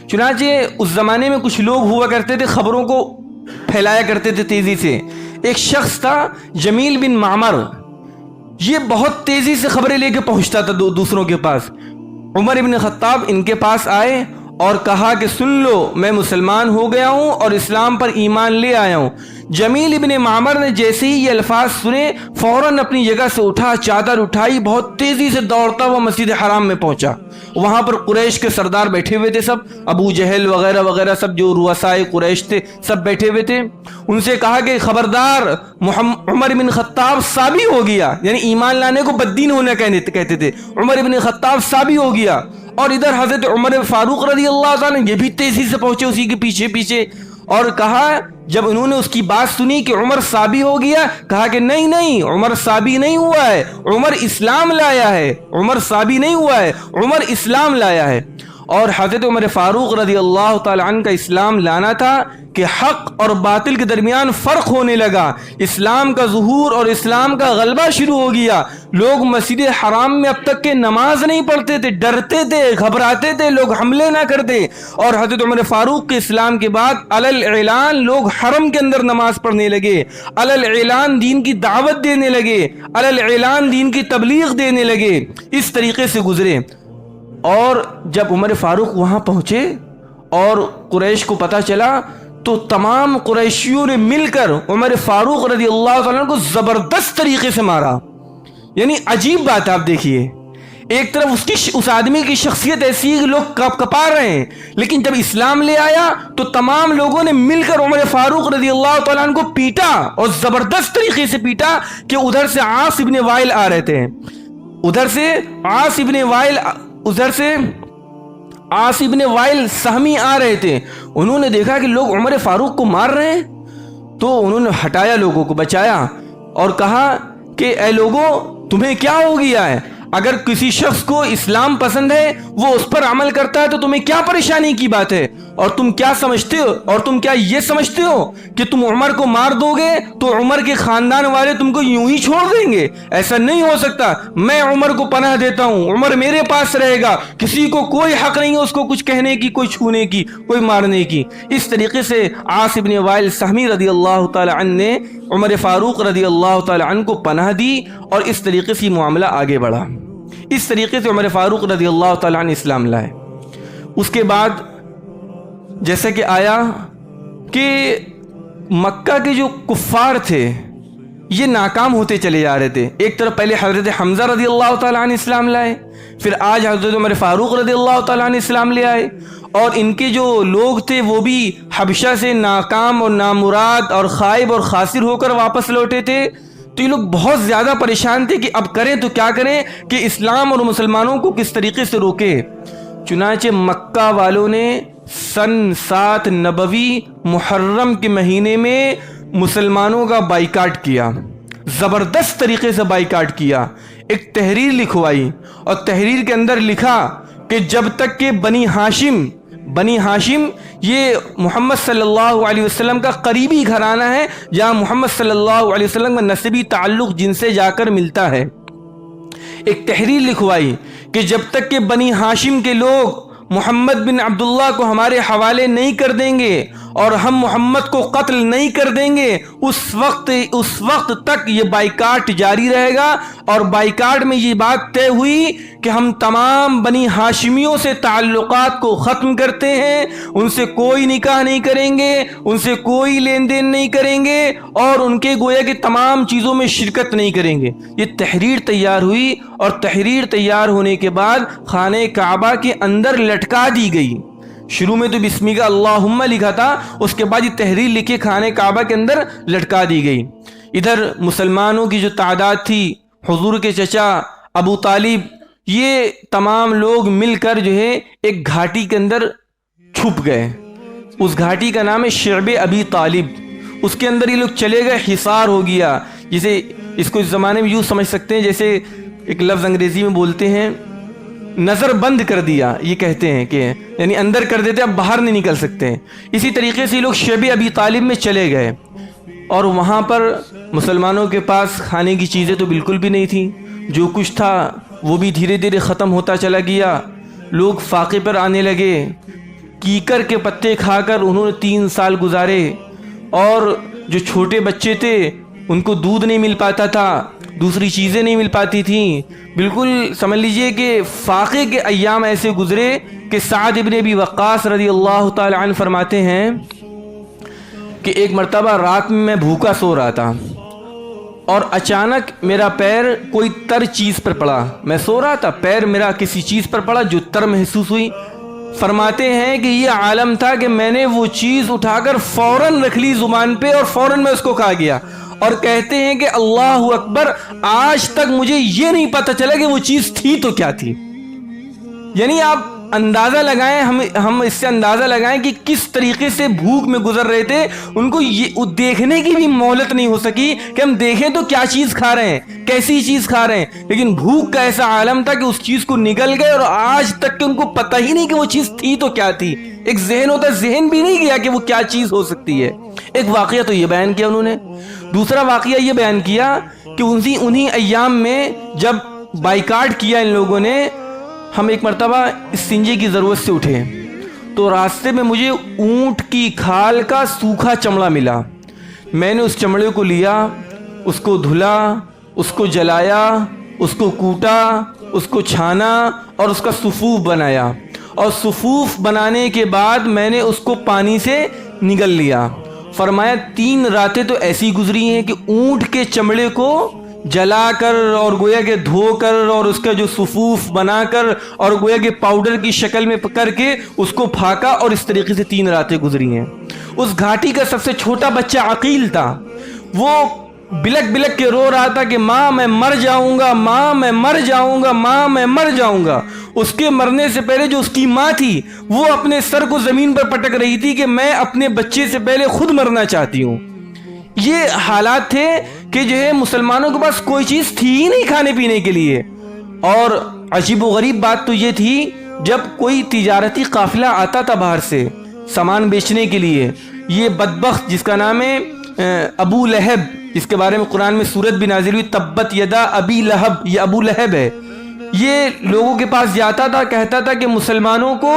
چنانچہ اس زمانے میں کچھ لوگ ہوا کرتے تھے، خبروں کو پھیلایا کرتے تھے تیزی سے۔ ایک شخص تھا جمیل بن معمر، یہ بہت تیزی سے خبریں لے کے پہنچتا تھا دوسروں کے پاس۔ عمر بن خطاب ان کے پاس آئے اور کہا کہ سن لو، میں مسلمان ہو گیا ہوں اور اسلام پر ایمان لے آیا ہوں۔ جمیل ابن معمر نے جیسے ہی یہ الفاظ سنے فوراً اپنی جگہ سے اٹھا، چادر اٹھائی، بہت تیزی سے دوڑتا ہوا مسجد حرام میں پہنچا۔ وہاں پر قریش کے سردار بیٹھے ہوئے تھے، سب ابو جہل وغیرہ وغیرہ، سب جو رؤسائے قریش تھے سب بیٹھے ہوئے تھے۔ ان سے کہا کہ خبردار، عمر بن خطاب سابی ہو گیا، یعنی ایمان لانے کو بددین ہونا کہتے تھے، عمر بن خطاب سابی ہو گیا۔ اور ادھر حضرت عمر فاروق رضی اللہ عنہ یہ بھی تیزی سے پہنچے اسی کے پیچھے پیچھے، اور کہا جب انہوں نے اس کی بات سنی کہ عمر صابی ہو گیا، کہا کہ نہیں نہیں، عمر صابی نہیں ہوا ہے، عمر اسلام لایا ہے، عمر صابی نہیں ہوا ہے، عمر اسلام لایا ہے۔ اور حضرت عمر فاروق رضی اللہ تعالی عنہ کا اسلام لانا تھا کہ حق اور باطل کے درمیان فرق ہونے لگا، اسلام کا ظہور اور اسلام کا غلبہ شروع ہو گیا۔ لوگ مسجد حرام میں اب تک کہ نماز نہیں پڑھتے تھے، ڈرتے تھے، گھبراتے تھے لوگ حملے نہ کر دیں، اور حضرت عمر فاروق کے اسلام کے بعد علی اعلان لوگ حرم کے اندر نماز پڑھنے لگے، علی اعلان دین کی دعوت دینے لگے، علی اعلان دین کی تبلیغ دینے لگے۔ اس طریقے سے گزرے۔ اور جب عمر فاروق وہاں پہنچے اور قریش کو پتہ چلا تو تمام قریشیوں نے مل کر عمر فاروق رضی اللہ تعالیٰ عنہ کو زبردست طریقے سے مارا۔ یعنی عجیب بات آپ دیکھیے، ایک طرف اس آدمی کی شخصیت ایسی ہے کہ لوگ کپا رہے ہیں، لیکن جب اسلام لے آیا تو تمام لوگوں نے مل کر عمر فاروق رضی اللہ تعالیٰ عنہ کو پیٹا، اور زبردست طریقے سے پیٹا کہ ادھر سے عاص ابن وائل آ رہے تھے، عاص ابن وائل سہمی آ رہے تھے۔ انہوں نے دیکھا کہ لوگ عمر فاروق کو مار رہے ہیں تو انہوں نے ہٹایا، لوگوں کو بچایا اور کہا کہ اے لوگوں تمہیں کیا ہو گیا ہے؟ اگر کسی شخص کو اسلام پسند ہے وہ اس پر عمل کرتا ہے تو تمہیں کیا پریشانی کی بات ہے؟ اور تم کیا سمجھتے ہو، اور تم کیا یہ سمجھتے ہو کہ تم عمر کو مار دو گے تو عمر کے خاندان والے تم کو یوں ہی چھوڑ دیں گے؟ ایسا نہیں ہو سکتا، میں عمر کو پناہ دیتا ہوں، عمر میرے پاس رہے گا، کسی کو کوئی حق نہیں ہے اس کو کچھ کہنے کی، کوئی چھونے کی، کوئی مارنے کی۔ اس طریقے سے عاص بن وائل سہمی رضی اللہ تعالی عنہ نے عمر فاروق رضی اللہ تعالی عنہ کو پناہ دی، اور اس طریقے سے معاملہ آگے بڑھا۔ اس طریقے سے عمر فاروق رضی اللہ تعالی عنہ اسلام لائے۔ اس کے بعد جیسا کہ آیا کہ مکہ کے جو کفار تھے یہ ناکام ہوتے چلے جا رہے تھے۔ ایک طرف پہلے حضرت حمزہ رضی اللہ تعالی عنہ اسلام لائے، پھر آج حضرت عمر فاروق رضی اللہ تعالی عنہ اسلام لے آئے، اور ان کے جو لوگ تھے وہ بھی حبشہ سے ناکام اور نامراد اور خائب اور خاسر ہو کر واپس لوٹے تھے۔ تو یہ لوگ بہت زیادہ پریشان تھے کہ اب کریں تو کیا کریں، کہ اسلام اور مسلمانوں کو کس طریقے سے روکے۔ چنانچہ مکہ والوں نے سن 7 نبوی محرم کے مہینے میں مسلمانوں کا بائیکاٹ کیا، زبردست طریقے سے بائیکاٹ کیا۔ ایک تحریر لکھوائی، اور تحریر کے اندر لکھا کہ جب تک کہ بنی ہاشم یہ محمد صلی اللہ علیہ وسلم کا قریبی گھرانہ ہے، جہاں محمد صلی اللہ علیہ وسلم کا نسبی تعلق جن سے جا کر ملتا ہے۔ ایک تحریر لکھوائی کہ جب تک کہ بنی ہاشم کے لوگ محمد بن عبداللہ کو ہمارے حوالے نہیں کر دیں گے اور ہم محمد کو قتل نہیں کر دیں گے، اس وقت تک یہ بائیکاٹ جاری رہے گا۔ اور بائیکاٹ میں یہ بات طے ہوئی کہ ہم تمام بنی ہاشمیوں سے تعلقات کو ختم کرتے ہیں، ان سے کوئی نکاح نہیں کریں گے، ان سے کوئی لین دین نہیں کریں گے، اور ان کے گویا کہ تمام چیزوں میں شرکت نہیں کریں گے۔ یہ تحریر تیار ہوئی، اور تحریر تیار ہونے کے بعد خانہ کعبہ کے اندر لٹکا دی گئی۔ شروع میں تو بسم کا اللہم لکھا تھا، اس کے بعد یہ تحریر لکھے خانہ کعبہ کے اندر لٹکا دی گئی۔ ادھر مسلمانوں کی جو تعداد تھی، حضور کے چچا ابو طالب، یہ تمام لوگ مل کر جو ہے ایک گھاٹی کے اندر چھپ گئے۔ اس گھاٹی کا نام ہے شعب ابی طالب۔ اس کے اندر یہ لوگ چلے گئے، حصار ہو گیا۔ جسے اس کو اس زمانے میں یوں سمجھ سکتے ہیں جیسے ایک لفظ انگریزی میں بولتے ہیں نظر بند کر دیا، یہ کہتے ہیں کہ یعنی اندر کر دیتے، اب باہر نہیں نکل سکتے ہیں۔ اسی طریقے سے یہ لوگ شعب ابی طالب میں چلے گئے، اور وہاں پر مسلمانوں کے پاس کھانے کی چیزیں تو بالکل بھی نہیں تھیں، جو کچھ تھا وہ بھی دھیرے دھیرے ختم ہوتا چلا گیا۔ لوگ فاقے پر آنے لگے، کیکر کے پتے کھا کر انہوں نے 3 سال گزارے، اور جو چھوٹے بچے تھے ان کو دودھ نہیں مل پاتا تھا، دوسری چیزیں نہیں مل پاتی تھیں۔ بالکل سمجھ لیجئے کہ فاقے کے ایام ایسے گزرے کہ سعد ابن ابی وقاص رضی اللہ تعالی عنہ فرماتے ہیں کہ ایک مرتبہ رات میں میں بھوکا سو رہا تھا، اور اچانک میرا پیر کوئی تر چیز پر پڑا۔ میں سو رہا تھا، پیر میرا کسی چیز پر پڑا جو تر محسوس ہوئی۔ فرماتے ہیں کہ یہ عالم تھا کہ میں نے وہ چیز اٹھا کر فوراً رکھ لی زبان پہ، اور فوراً میں اس کو کھا گیا۔ اور کہتے ہیں کہ اللہ اکبر، آج تک مجھے یہ نہیں پتہ چلا کہ وہ چیز تھی تو کیا تھی۔ یعنی آپ اندازہ لگائیں، ہم اس سے اندازہ لگائیں کہ کس طریقے سے بھوک میں گزر رہے تھے. ان کو یہ دیکھنے کی بھی مہلت نہیں ہو سکی کہ ہم دیکھیں تو کیا چیز کھا رہے ہیں، کیسی چیز کھا رہے ہیں. لیکن بھوک کا ایسا عالم تھا کہ اس چیز کو نگل گئے، اور آج تک کہ ان کو پتہ ہی نہیں کہ وہ چیز تھی تو کیا تھی. ایک ذہن ہوتا ہے، ذہن بھی نہیں گیا کہ وہ کیا چیز ہو سکتی ہے. ایک واقعہ تو یہ بیان کیا انہوں نے. دوسرا واقعہ یہ بیان کیا کہ انہی ایام میں جب بائیکاٹ کیا ان لوگوں نے، ہم ایک مرتبہ اس سنجے کی ضرورت سے اٹھے تو راستے میں مجھے اونٹ کی کھال کا سوکھا چمڑا ملا. میں نے اس چمڑے کو لیا، اس کو دھلا، اس کو جلایا، اس کو کوٹا، اس کو چھانا اور اس کا صفوف بنایا. اور صفوف بنانے کے بعد میں نے اس کو پانی سے نگل لیا. فرمایا 3 راتیں تو ایسی گزری ہیں کہ اونٹ کے چمڑے کو جلا کر اور گویا کہ دھو کر اور اس کا جو صفوف بنا کر اور گویا کہ پاؤڈر کی شکل میں کر کے اس کو پھاکا، اور اس طریقے سے 3 راتیں گزری ہیں. اس گھاٹی کا سب سے چھوٹا بچہ عقیل تھا. وہ بلک بلک کے رو رہا تھا کہ ماں میں مر جاؤں گا، ماں میں مر جاؤں گا، ماں میں مر جاؤں گا. اس کے مرنے سے پہلے جو اس کی ماں تھی وہ اپنے سر کو زمین پر پٹک رہی تھی کہ میں اپنے بچے سے پہلے خود مرنا چاہتی ہوں. یہ حالات تھے کہ جو ہے مسلمانوں کے پاس کوئی چیز تھی ہی نہیں کھانے پینے کے لیے. اور عجیب و غریب بات تو یہ تھی، جب کوئی تجارتی قافلہ آتا تھا باہر سے سامان بیچنے کے لیے، یہ بدبخت جس کا نام ہے ابو لہب، جس کے بارے میں قرآن میں سورت بھی نازل ہوئی، تبت یدا ابی لہب، یہ ابو لہب ہے. یہ لوگوں کے پاس جاتا تھا، کہتا تھا کہ مسلمانوں کو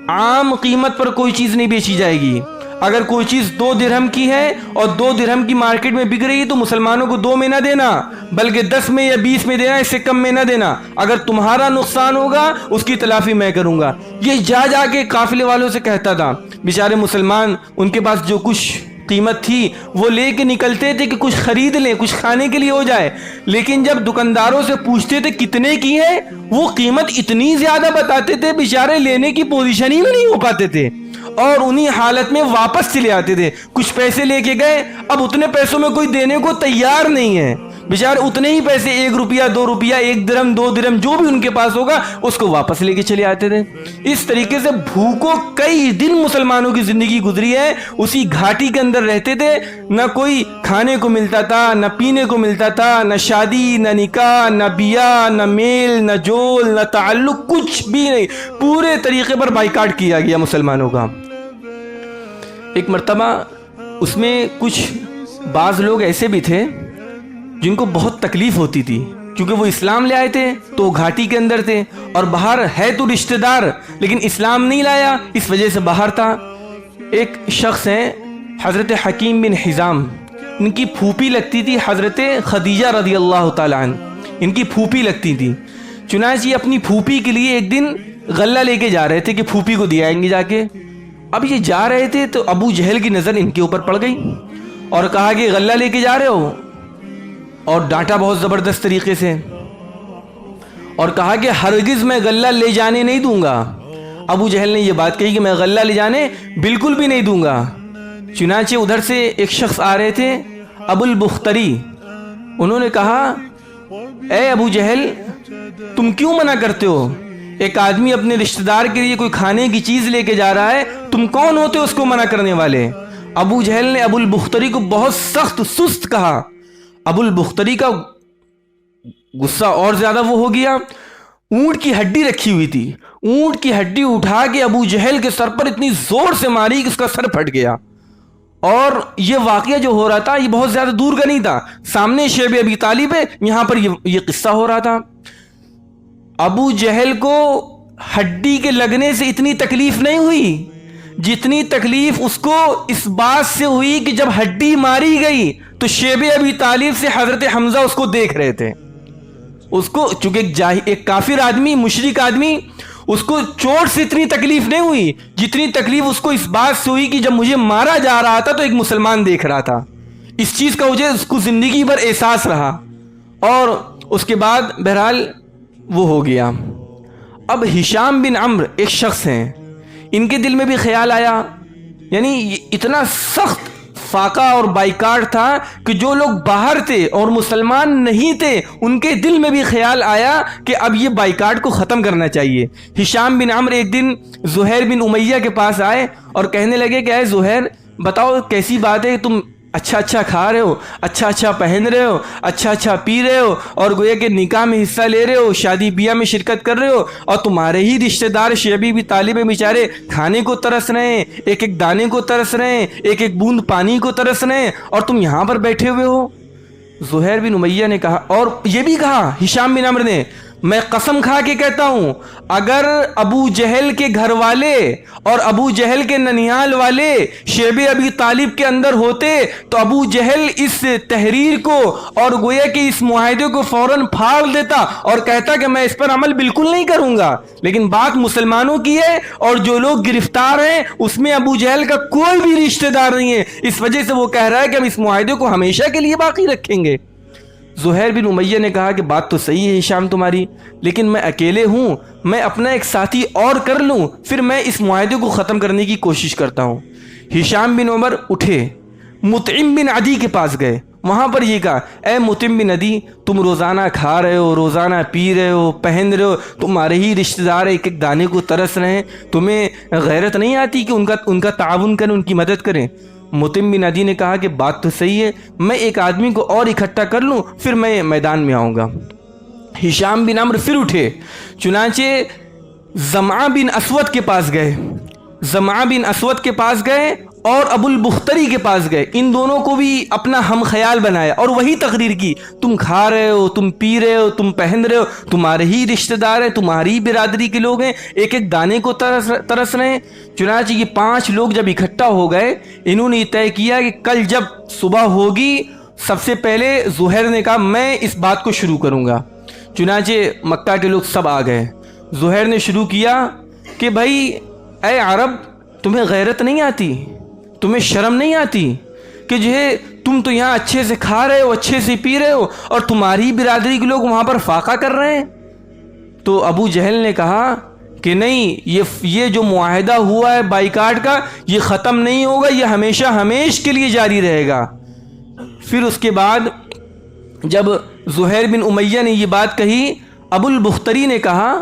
عام قیمت پر کوئی چیز نہیں بیچی جائے گی. اگر کوئی چیز 2 درہم کی ہے اور 2 درہم کی مارکیٹ میں بک رہی ہے تو مسلمانوں کو 2 میں نہ دینا، بلکہ 10 میں یا 20 میں دینا، اس سے کم میں نہ دینا. اگر تمہارا نقصان ہوگا اس کی تلافی میں کروں گا. یہ جا کے قافلے والوں سے کہتا تھا. بیچارے مسلمان ان کے پاس جو کچھ قیمت تھی وہ لے کے نکلتے تھے کہ کچھ خرید لیں، کچھ کھانے کے لیے ہو جائے. لیکن جب دکانداروں سے پوچھتے تھے کتنے کی ہے، وہ قیمت اتنی زیادہ بتاتے تھے بیچارے لینے کی پوزیشن ہی میں نہیں ہو پاتے تھے، اور انہی حالت میں واپس چلے آتے تھے. کچھ پیسے لے کے گئے، اب اتنے پیسوں میں کوئی دینے کو تیار نہیں ہے. بیچارے اتنے ہی پیسے 1 روپیہ 2 روپیہ 1 درہم 2 درہم جو بھی ان کے پاس ہوگا اس کو واپس لے کے چلے آتے تھے. اس طریقے سے بھوکوں کئی دن مسلمانوں کی زندگی گزری ہے. اسی گھاٹی کے اندر رہتے تھے، نہ کوئی کھانے کو ملتا تھا، نہ پینے کو ملتا تھا، نہ شادی، نہ نکاح، نہ بیاہ، نہ میل، نہ جول، نہ تعلق، کچھ بھی نہیں. پورے طریقے پر بائیکاٹ کیا گیا مسلمانوں کا. ایک مرتبہ اس میں کچھ بعض لوگ ایسے بھی تھے جن کو بہت تکلیف ہوتی تھی، کیونکہ وہ اسلام لے آئے تھے تو گھاٹی کے اندر تھے، اور باہر ہے تو رشتہ دار لیکن اسلام نہیں لایا، اس وجہ سے باہر تھا. ایک شخص ہیں حضرت حکیم بن حزام، ان کی پھوپھی لگتی تھی حضرت خدیجہ رضی اللہ تعالیٰ عنہ، ان کی پھوپھی لگتی تھی. چنانچہ یہ اپنی پھوپھی کے لیے ایک دن غلہ لے کے جا رہے تھے کہ پھوپھی کو دے آئیں گے جا کے. اب یہ جا رہے تھے تو ابو جہل کی نظر ان کے اوپر پڑ گئی اور کہا کہ غلہ لے کے جا رہے ہو، اور ڈانٹا بہت زبردست طریقے سے، اور کہا کہ ہرگز میں غلہ لے جانے نہیں دوں گا. ابو جہل نے یہ بات کہی کہ میں غلہ لے جانے بالکل بھی نہیں دوں گا. چنانچہ ادھر سے ایک شخص آ رہے تھے ابو البختری، انہوں نے کہا اے ابو جہل تم کیوں منع کرتے ہو؟ ایک آدمی اپنے رشتہ دار کے لیے کوئی کھانے کی چیز لے کے جا رہا ہے، تم کون ہوتے اس کو منع کرنے والے؟ ابو جہل نے ابو البختری کو بہت سخت سست کہا. ابو البختری کا غصہ اور زیادہ وہ ہو گیا. اونٹ کی ہڈی رکھی ہوئی تھی، اونٹ کی ہڈی اٹھا کے ابو جہل کے سر پر اتنی زور سے ماری کہ اس کا سر پھٹ گیا. اور یہ واقعہ جو ہو رہا تھا یہ بہت زیادہ دور کا نہیں تھا، سامنے شیب ابی طالب ہے، یہاں پر یہ قصہ ہو رہا تھا. ابو جہل کو ہڈی کے لگنے سے اتنی تکلیف نہیں ہوئی جتنی تکلیف اس کو اس بات سے ہوئی کہ جب ہڈی ماری گئی تو شیب ابی طالب سے حضرت حمزہ اس کو دیکھ رہے تھے. اس کو چونکہ ایک کافر آدمی، مشرک آدمی، اس کو چوٹ سے اتنی تکلیف نہیں ہوئی جتنی تکلیف اس کو اس بات سے ہوئی کہ جب مجھے مارا جا رہا تھا تو ایک مسلمان دیکھ رہا تھا. اس چیز کا مجھے اس کو زندگی بھر احساس رہا، اور اس کے بعد بہرحال وہ ہو گیا. اب ہشام بن عمرو ایک شخص ہیں، ان کے دل میں بھی خیال آیا، یعنی اتنا سخت فاقہ اور بائیکاٹ تھا کہ جو لوگ باہر تھے اور مسلمان نہیں تھے ان کے دل میں بھی خیال آیا کہ اب یہ بائیکاٹ کو ختم کرنا چاہیے۔ ہشام بن عمرو ایک دن زہیر بن امیہ کے پاس آئے اور کہنے لگے کہ اے زہیر بتاؤ کیسی بات ہے، تم اچھا اچھا کھا رہے ہو، اچھا اچھا پہن رہے ہو، اچھا اچھا پی رہے ہو، اور گویا کہ نکاح میں حصہ لے رہے ہو، شادی بیاہ میں شرکت کر رہے ہو، اور تمہارے ہی رشتہ دار شعبی بھی طالب بیچارے کھانے کو ترس رہے ہیں، ایک ایک دانے کو ترس رہے ہیں، ایک ایک بوند پانی کو ترس رہے ہیں، اور تم یہاں پر بیٹھے ہوئے ہو۔ زہیر بن امیہ نے کہا، اور یہ بھی کہا ہشام بن عمرو نے، میں قسم کھا کے کہتا ہوں اگر ابو جہل کے گھر والے اور ابو جہل کے ننیال والے شیب ابی طالب کے اندر ہوتے تو ابو جہل اس تحریر کو اور گویا کہ اس معاہدے کو فوراً پھاڑ دیتا اور کہتا کہ میں اس پر عمل بالکل نہیں کروں گا، لیکن بات مسلمانوں کی ہے اور جو لوگ گرفتار ہیں اس میں ابو جہل کا کوئی بھی رشتہ دار نہیں ہے، اس وجہ سے وہ کہہ رہا ہے کہ ہم اس معاہدے کو ہمیشہ کے لیے باقی رکھیں گے۔ زہیر بن امیہ نے کہا کہ بات تو صحیح ہے ہشام تمہاری، لیکن میں اکیلے ہوں، میں اپنا ایک ساتھی اور کر لوں پھر میں اس معاہدے کو ختم کرنے کی کوشش کرتا ہوں۔ ہشام بن عمر اٹھے، مطعم بن عدی کے پاس گئے، وہاں پر یہ کہا اے مطعم بن عدی تم روزانہ کھا رہے ہو، روزانہ پی رہے ہو، پہن رہے ہو، تمہارے ہی رشتہ دار ایک ایک دانے کو ترس رہے ہیں، تمہیں غیرت نہیں آتی کہ ان کا تعاون کریں، ان کی مدد کریں؟ مطعم بن عدی نے کہا کہ بات تو صحیح ہے، میں ایک آدمی کو اور اکٹھا کر لوں پھر میں میدان میں آؤں گا۔ ہشام بن عمرو پھر اٹھے، چنانچہ زمعہ بن اسود کے پاس گئے، زمعہ بن اسود کے پاس گئے اور ابو البختری کے پاس گئے، ان دونوں کو بھی اپنا ہم خیال بنایا اور وہی تقریر کی، تم کھا رہے ہو، تم پی رہے ہو، تم پہن رہے ہو، تمہارے ہی رشتہ دار ہیں، تمہاری ہی برادری کے لوگ ہیں، ایک ایک دانے کو ترس رہے ہیں۔ چنانچہ یہ 5 لوگ جب اکٹھا ہو گئے، انہوں نے یہ طے کیا کہ کل جب صبح ہوگی سب سے پہلے زہیر نے کہا میں اس بات کو شروع کروں گا۔ چنانچہ مکہ کے لوگ سب آ گئے، زہیر نے شروع کیا کہ بھائی اے عرب تمہیں غیرت نہیں آتی، تمہیں شرم نہیں آتی کہ جو ہے تم تو یہاں اچھے سے کھا رہے ہو، اچھے سے پی رہے ہو اور تمہاری برادری کے لوگ وہاں پر فاقہ کر رہے ہیں؟ تو ابو جہل نے کہا کہ نہیں، یہ جو معاہدہ ہوا ہے بائیکاٹ کا یہ ختم نہیں ہوگا، یہ ہمیشہ ہمیش کے لیے جاری رہے گا۔ پھر اس کے بعد جب زہیر بن امیہ نے یہ بات کہی، ابو البختری نے کہا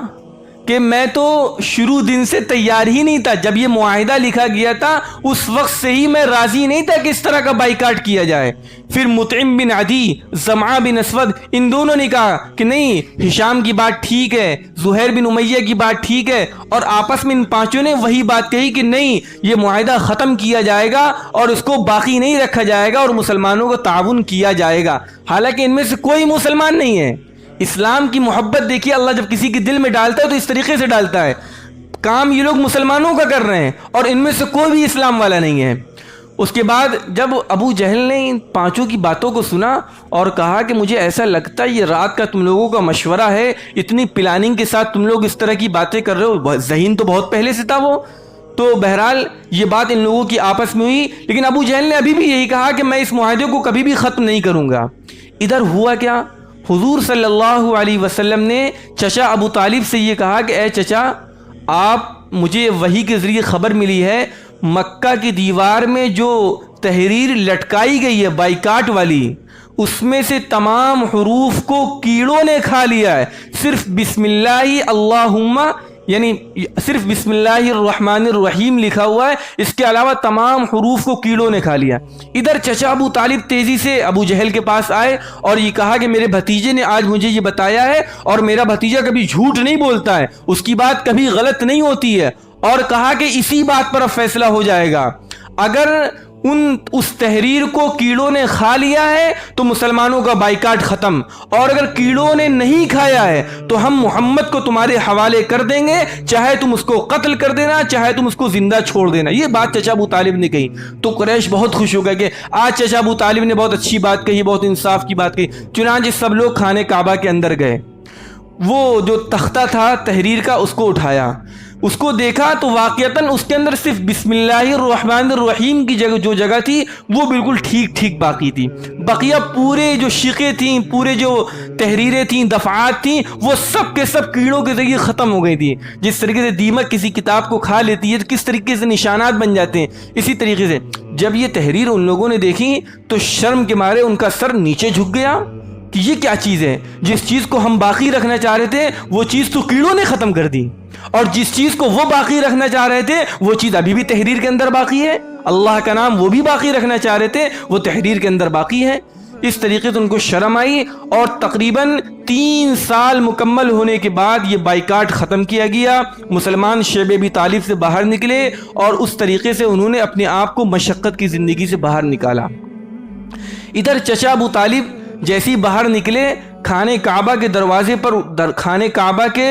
کہ میں تو شروع دن سے تیار ہی نہیں تھا، جب یہ معاہدہ لکھا گیا تھا اس وقت سے ہی میں راضی نہیں تھا کہ اس طرح کا بائیکاٹ کیا جائے۔ پھر مطعم بن عدی، زمعہ بن اسود، ان دونوں نے کہا کہ نہیں ہشام کی بات ٹھیک ہے، زہیر بن امیہ کی بات ٹھیک ہے، اور آپس میں ان 5 نے وہی بات کہی کہ نہیں یہ معاہدہ ختم کیا جائے گا اور اس کو باقی نہیں رکھا جائے گا اور مسلمانوں کو تعاون کیا جائے گا۔ حالانکہ ان میں سے کوئی مسلمان نہیں ہے۔ اسلام کی محبت دیکھیے اللہ جب کسی کے دل میں ڈالتا ہے تو اس طریقے سے ڈالتا ہے، کام یہ لوگ مسلمانوں کا کر رہے ہیں اور ان میں سے کوئی بھی اسلام والا نہیں ہے۔ اس کے بعد جب ابو جہل نے ان 5 کی باتوں کو سنا اور کہا کہ مجھے ایسا لگتا ہے یہ رات کا تم لوگوں کا مشورہ ہے، اتنی پلاننگ کے ساتھ تم لوگ اس طرح کی باتیں کر رہے ہو، ذہین تو بہت پہلے سے تھا وہ، تو بہرحال یہ بات ان لوگوں کی آپس میں ہوئی، لیکن ابو جہل نے ابھی بھی یہی کہا کہ میں اس معاہدے کو کبھی بھی ختم نہیں کروں گا۔ ادھر ہوا کیا، حضور صلی اللہ علیہ وسلم نے چچا ابو طالب سے یہ کہا کہ اے چچا آپ، مجھے وحی کے ذریعے خبر ملی ہے مکہ کی دیوار میں جو تحریر لٹکائی گئی ہے بائیکاٹ والی، اس میں سے تمام حروف کو کیڑوں نے کھا لیا ہے، صرف بسم اللہ اللہم یعنی صرف بسم اللہ الرحمن الرحیم لکھا ہوا ہے، اس کے علاوہ تمام حروف کو کیڑوں نے کھا لیا۔ ادھر چچا ابو طالب تیزی سے ابو جہل کے پاس آئے اور یہ کہا کہ میرے بھتیجے نے آج مجھے یہ بتایا ہے اور میرا بھتیجا کبھی جھوٹ نہیں بولتا ہے، اس کی بات کبھی غلط نہیں ہوتی ہے، اور کہا کہ اسی بات پر اب فیصلہ ہو جائے گا، اگر اس تحریر کو کیڑوں نے کھا لیا ہے تو مسلمانوں کا بائیکاٹ ختم، اور اگر کیڑوں نے نہیں کھایا ہے تو ہم محمد کو تمہارے حوالے کر دیں گے، چاہے تم اس کو قتل کر دینا چاہے تم اس کو زندہ چھوڑ دینا۔ یہ بات چچا ابو طالب نے کہی تو قریش بہت خوش ہو گئے کہ آج چچا ابو طالب نے بہت اچھی بات کہی، بہت انصاف کی بات کہی۔ چنانچہ سب لوگ خانے کعبہ کے اندر گئے، وہ جو تختہ تھا تحریر کا اس کو اٹھایا، اس کو دیکھا تو واقعتاً اس کے اندر صرف بسم اللہ الرحمن الرحیم کی جو جگہ تھی وہ بالکل ٹھیک باقی تھی. بقیہ پورے جو شقیں تھیں، پورے جو تحریریں تھیں، دفعات تھیں، وہ سب کے سب کیڑوں کے ذریعے ختم ہو گئی تھی. جس طریقے سے دیمک کسی کتاب کو کھا لیتی ہے تو کس طریقے سے نشانات بن جاتے ہیں، اسی طریقے سے جب یہ تحریر ان لوگوں نے دیکھی تو شرم کے مارے ان کا سر نیچے جھک گیا کہ یہ کیا چیز ہے. جس چیز کو ہم باقی رکھنا چاہ رہے تھے وہ چیز تو کیڑوں نے ختم کر دی، اور جس چیز کو وہ باقی رکھنا چاہ رہے تھے وہ چیز ابھی بھی تحریر کے اندر باقی ہے. اللہ کا نام وہ بھی باقی رکھنا چاہ رہے تھے، وہ تحریر کے اندر باقی ہے. اس طریقے سے ان کو شرم آئی اور تقریباً 3 سال مکمل ہونے کے بعد یہ بائیکاٹ ختم کیا گیا. مسلمان شیب ابی طالب سے باہر نکلے اور اس طریقے سے انہوں نے اپنے آپ کو مشقت کی زندگی سے باہر نکالا. ادھر چچا ابو طالب جیسی باہر نکلے، خانہ کعبہ کے دروازے پر خانہ کعبہ کے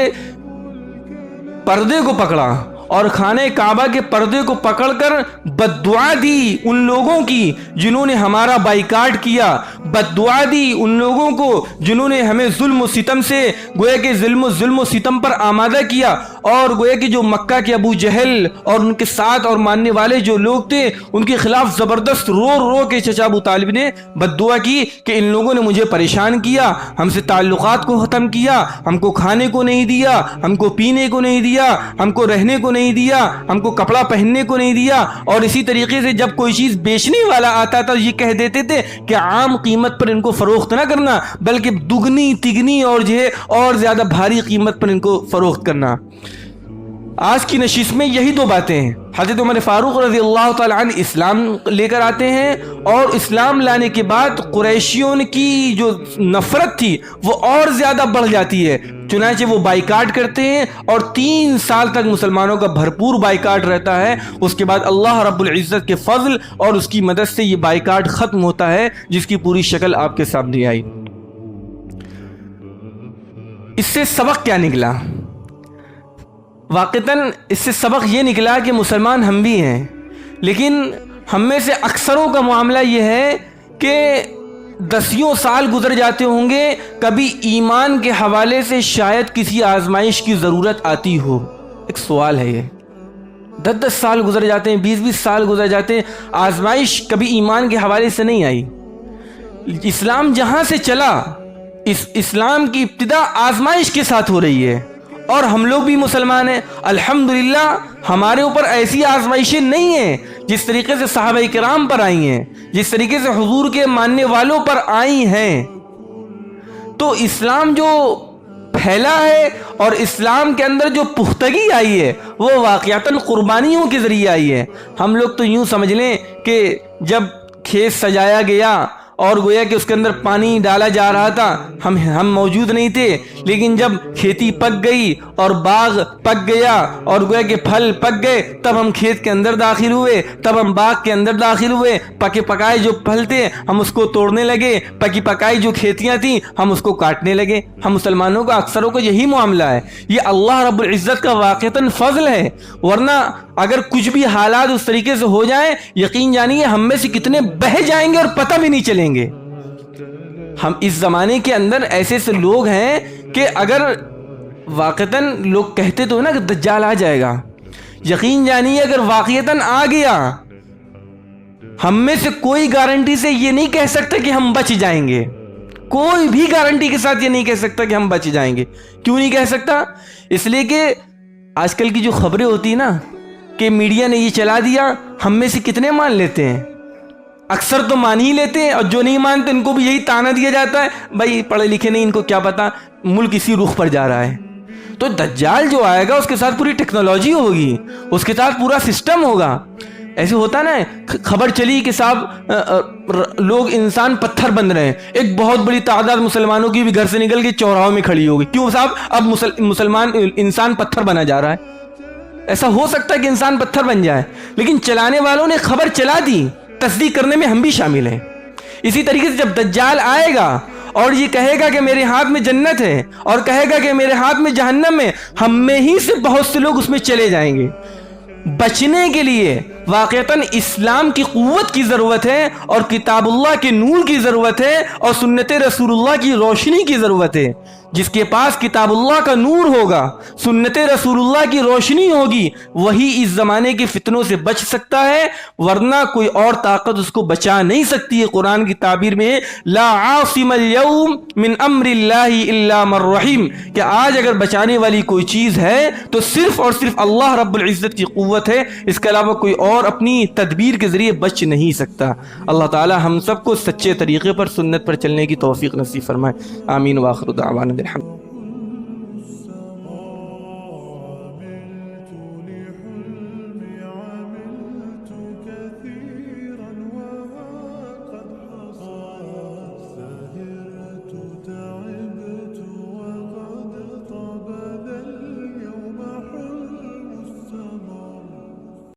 پردے کو پکڑا اور خانہ کعبہ کے پردے کو پکڑ کر بد دعا دی ان لوگوں کی جنہوں نے ہمارا بائیکاٹ کیا، بد دعا دی ان لوگوں کو جنہوں نے ہمیں ظلم و ستم سے گویا کہ ظلم و ستم پر آمادہ کیا، اور گویا کہ جو مکہ کے ابو جہل اور ان کے ساتھ اور ماننے والے جو لوگ تھے ان کے خلاف زبردست رو کے چچا ابو طالب نے بد دعا کی کہ ان لوگوں نے مجھے پریشان کیا، ہم سے تعلقات کو ختم کیا، ہم کو کھانے کو نہیں دیا، ہم کو پینے کو نہیں دیا، ہم کو رہنے کو نہیں دیا، ہم کو کپڑا پہننے کو نہیں دیا. اور اسی طریقے سے جب کوئی چیز بیچنے والا آتا تھا یہ کہہ دیتے تھے کہ عام قیمت پر ان کو فروخت نہ کرنا بلکہ دگنی تگنی اور جو ہے اور زیادہ بھاری قیمت پر ان کو فروخت کرنا. آج کی نشست میں یہی 2 باتیں ہیں. حضرت عمر فاروق رضی اللہ تعالی عنہ اسلام لے کر آتے ہیں اور اسلام لانے کے بعد قریشیوں کی جو نفرت تھی وہ اور زیادہ بڑھ جاتی ہے. چنانچہ وہ بائیکاٹ کرتے ہیں اور 3 سال تک مسلمانوں کا بھرپور بائیکاٹ رہتا ہے. اس کے بعد اللہ رب العزت کے فضل اور اس کی مدد سے یہ بائیکاٹ ختم ہوتا ہے جس کی پوری شکل آپ کے سامنے آئی. اس سے سبق کیا نکلا؟ واقعتاً اس سے سبق یہ نکلا کہ مسلمان ہم بھی ہیں، لیکن ہم میں سے اکثروں کا معاملہ یہ ہے کہ 10 سال گزر جاتے ہوں گے، کبھی ایمان کے حوالے سے شاید کسی آزمائش کی ضرورت آتی ہو. ایک سوال ہے یہ، 10 سال گزر جاتے ہیں، 20 سال گزر جاتے ہیں، آزمائش کبھی ایمان کے حوالے سے نہیں آئی. اسلام جہاں سے چلا، اسلام کی ابتدا آزمائش کے ساتھ ہو رہی ہے، اور ہم لوگ بھی مسلمان ہیں. الحمدللہ ہمارے اوپر ایسی آزمائشیں نہیں ہیں جس طریقے سے صحابہ کرام پر آئی ہیں، جس طریقے سے حضور کے ماننے والوں پر آئی ہیں. تو اسلام جو پھیلا ہے اور اسلام کے اندر جو پختگی آئی ہے وہ واقعتاً قربانیوں کے ذریعے آئی ہے. ہم لوگ تو یوں سمجھ لیں کہ جب کھیت سجایا گیا اور گویا کہ اس کے اندر پانی ڈالا جا رہا تھا، ہم موجود نہیں تھے، لیکن جب کھیتی پک گئی اور باغ پک گیا اور گویا کہ پھل پک گئے تب ہم کھیت کے اندر داخل ہوئے، تب ہم باغ کے اندر داخل ہوئے. پکے پکائے جو پھل تھے ہم اس کو توڑنے لگے، پکی پکائی جو کھیتیاں تھیں ہم اس کو کاٹنے لگے. ہم مسلمانوں کا اکثروں کا یہی معاملہ ہے. یہ اللہ رب العزت کا واقعتاً فضل ہے، ورنہ اگر کچھ بھی حالات اس طریقے سے ہو جائیں یقین جانیے ہم میں سے کتنے بہہ جائیں گے اور پتہ بھی نہیں چلیں گے. ہم اس زمانے کے اندر ایسے لوگ ہیں کہ اگر واقعتاً لوگ کہتے تو ہے نا کہ دجال آ جائے گا، یقین جانیے اگر واقعتاً آ گیا ہم میں سے کوئی گارنٹی سے یہ نہیں کہہ سکتا کہ ہم بچ جائیں گے. کوئی بھی گارنٹی کے ساتھ یہ نہیں کہہ سکتا کہ ہم بچ جائیں گے. کیوں نہیں کہہ سکتا؟ اس لیے کہ آج کل کی جو خبریں ہوتی ہیں نا کہ میڈیا نے یہ چلا دیا، ہم میں سے کتنے مان لیتے ہیں؟ اکثر تو مان ہی لیتے ہیں، اور جو نہیں مانتے ان کو بھی یہی تانا دیا جاتا ہے بھائی پڑھے لکھے نہیں، ان کو کیا پتا، ملک اسی رخ پر جا رہا ہے. تو دجال جو آئے گا اس کے ساتھ پوری ٹیکنالوجی ہوگی، اس کے ساتھ پورا سسٹم ہوگا. ایسے ہوتا نا خبر چلی کہ صاحب لوگ انسان پتھر بن رہے ہیں، ایک بہت بڑی تعداد مسلمانوں کی بھی گھر سے نکل کے چوراہوں میں کھڑی ہوگی. کیوں صاحب؟ اب مسلمان انسان پتھر بنا جا رہا ہے. ایسا ہو سکتا ہے کہ انسان پتھر بن جائے، لیکن چلانے والوں نے خبر چلا دی، تصدیق کرنے میں ہم بھی شامل ہیں. اسی طریقے سے جب دجال آئے گا اور یہ کہے گا کہ میرے ہاتھ میں جنت ہے اور کہے گا کہ میرے ہاتھ میں جہنم ہے، ہم میں ہی سے بہت سے لوگ اس میں چلے جائیں گے. بچنے کے لیے واقعتاً اسلام کی قوت کی ضرورت ہے اور کتاب اللہ کے نور کی ضرورت ہے اور سنت رسول اللہ کی روشنی کی ضرورت ہے. جس کے پاس کتاب اللہ کا نور ہوگا، سنت رسول اللہ کی روشنی ہوگی، وہی اس زمانے کے فتنوں سے بچ سکتا ہے، ورنہ کوئی اور طاقت اس کو بچا نہیں سکتی ہے۔ قرآن کی تعبیر میں لا عاصم اليوم من امر اللہ الا من رحم، کہ آج اگر بچانے والی کوئی چیز ہے تو صرف اور صرف اللہ رب العزت کی قوت ہے، اس کے علاوہ کوئی اور اپنی تدبیر کے ذریعے بچ نہیں سکتا۔ اللہ تعالی ہم سب کو سچے طریقے پر، سنت پر چلنے کی توفیق نصیب فرمائے۔ آمین۔ وآخر دعوانا الحمد۔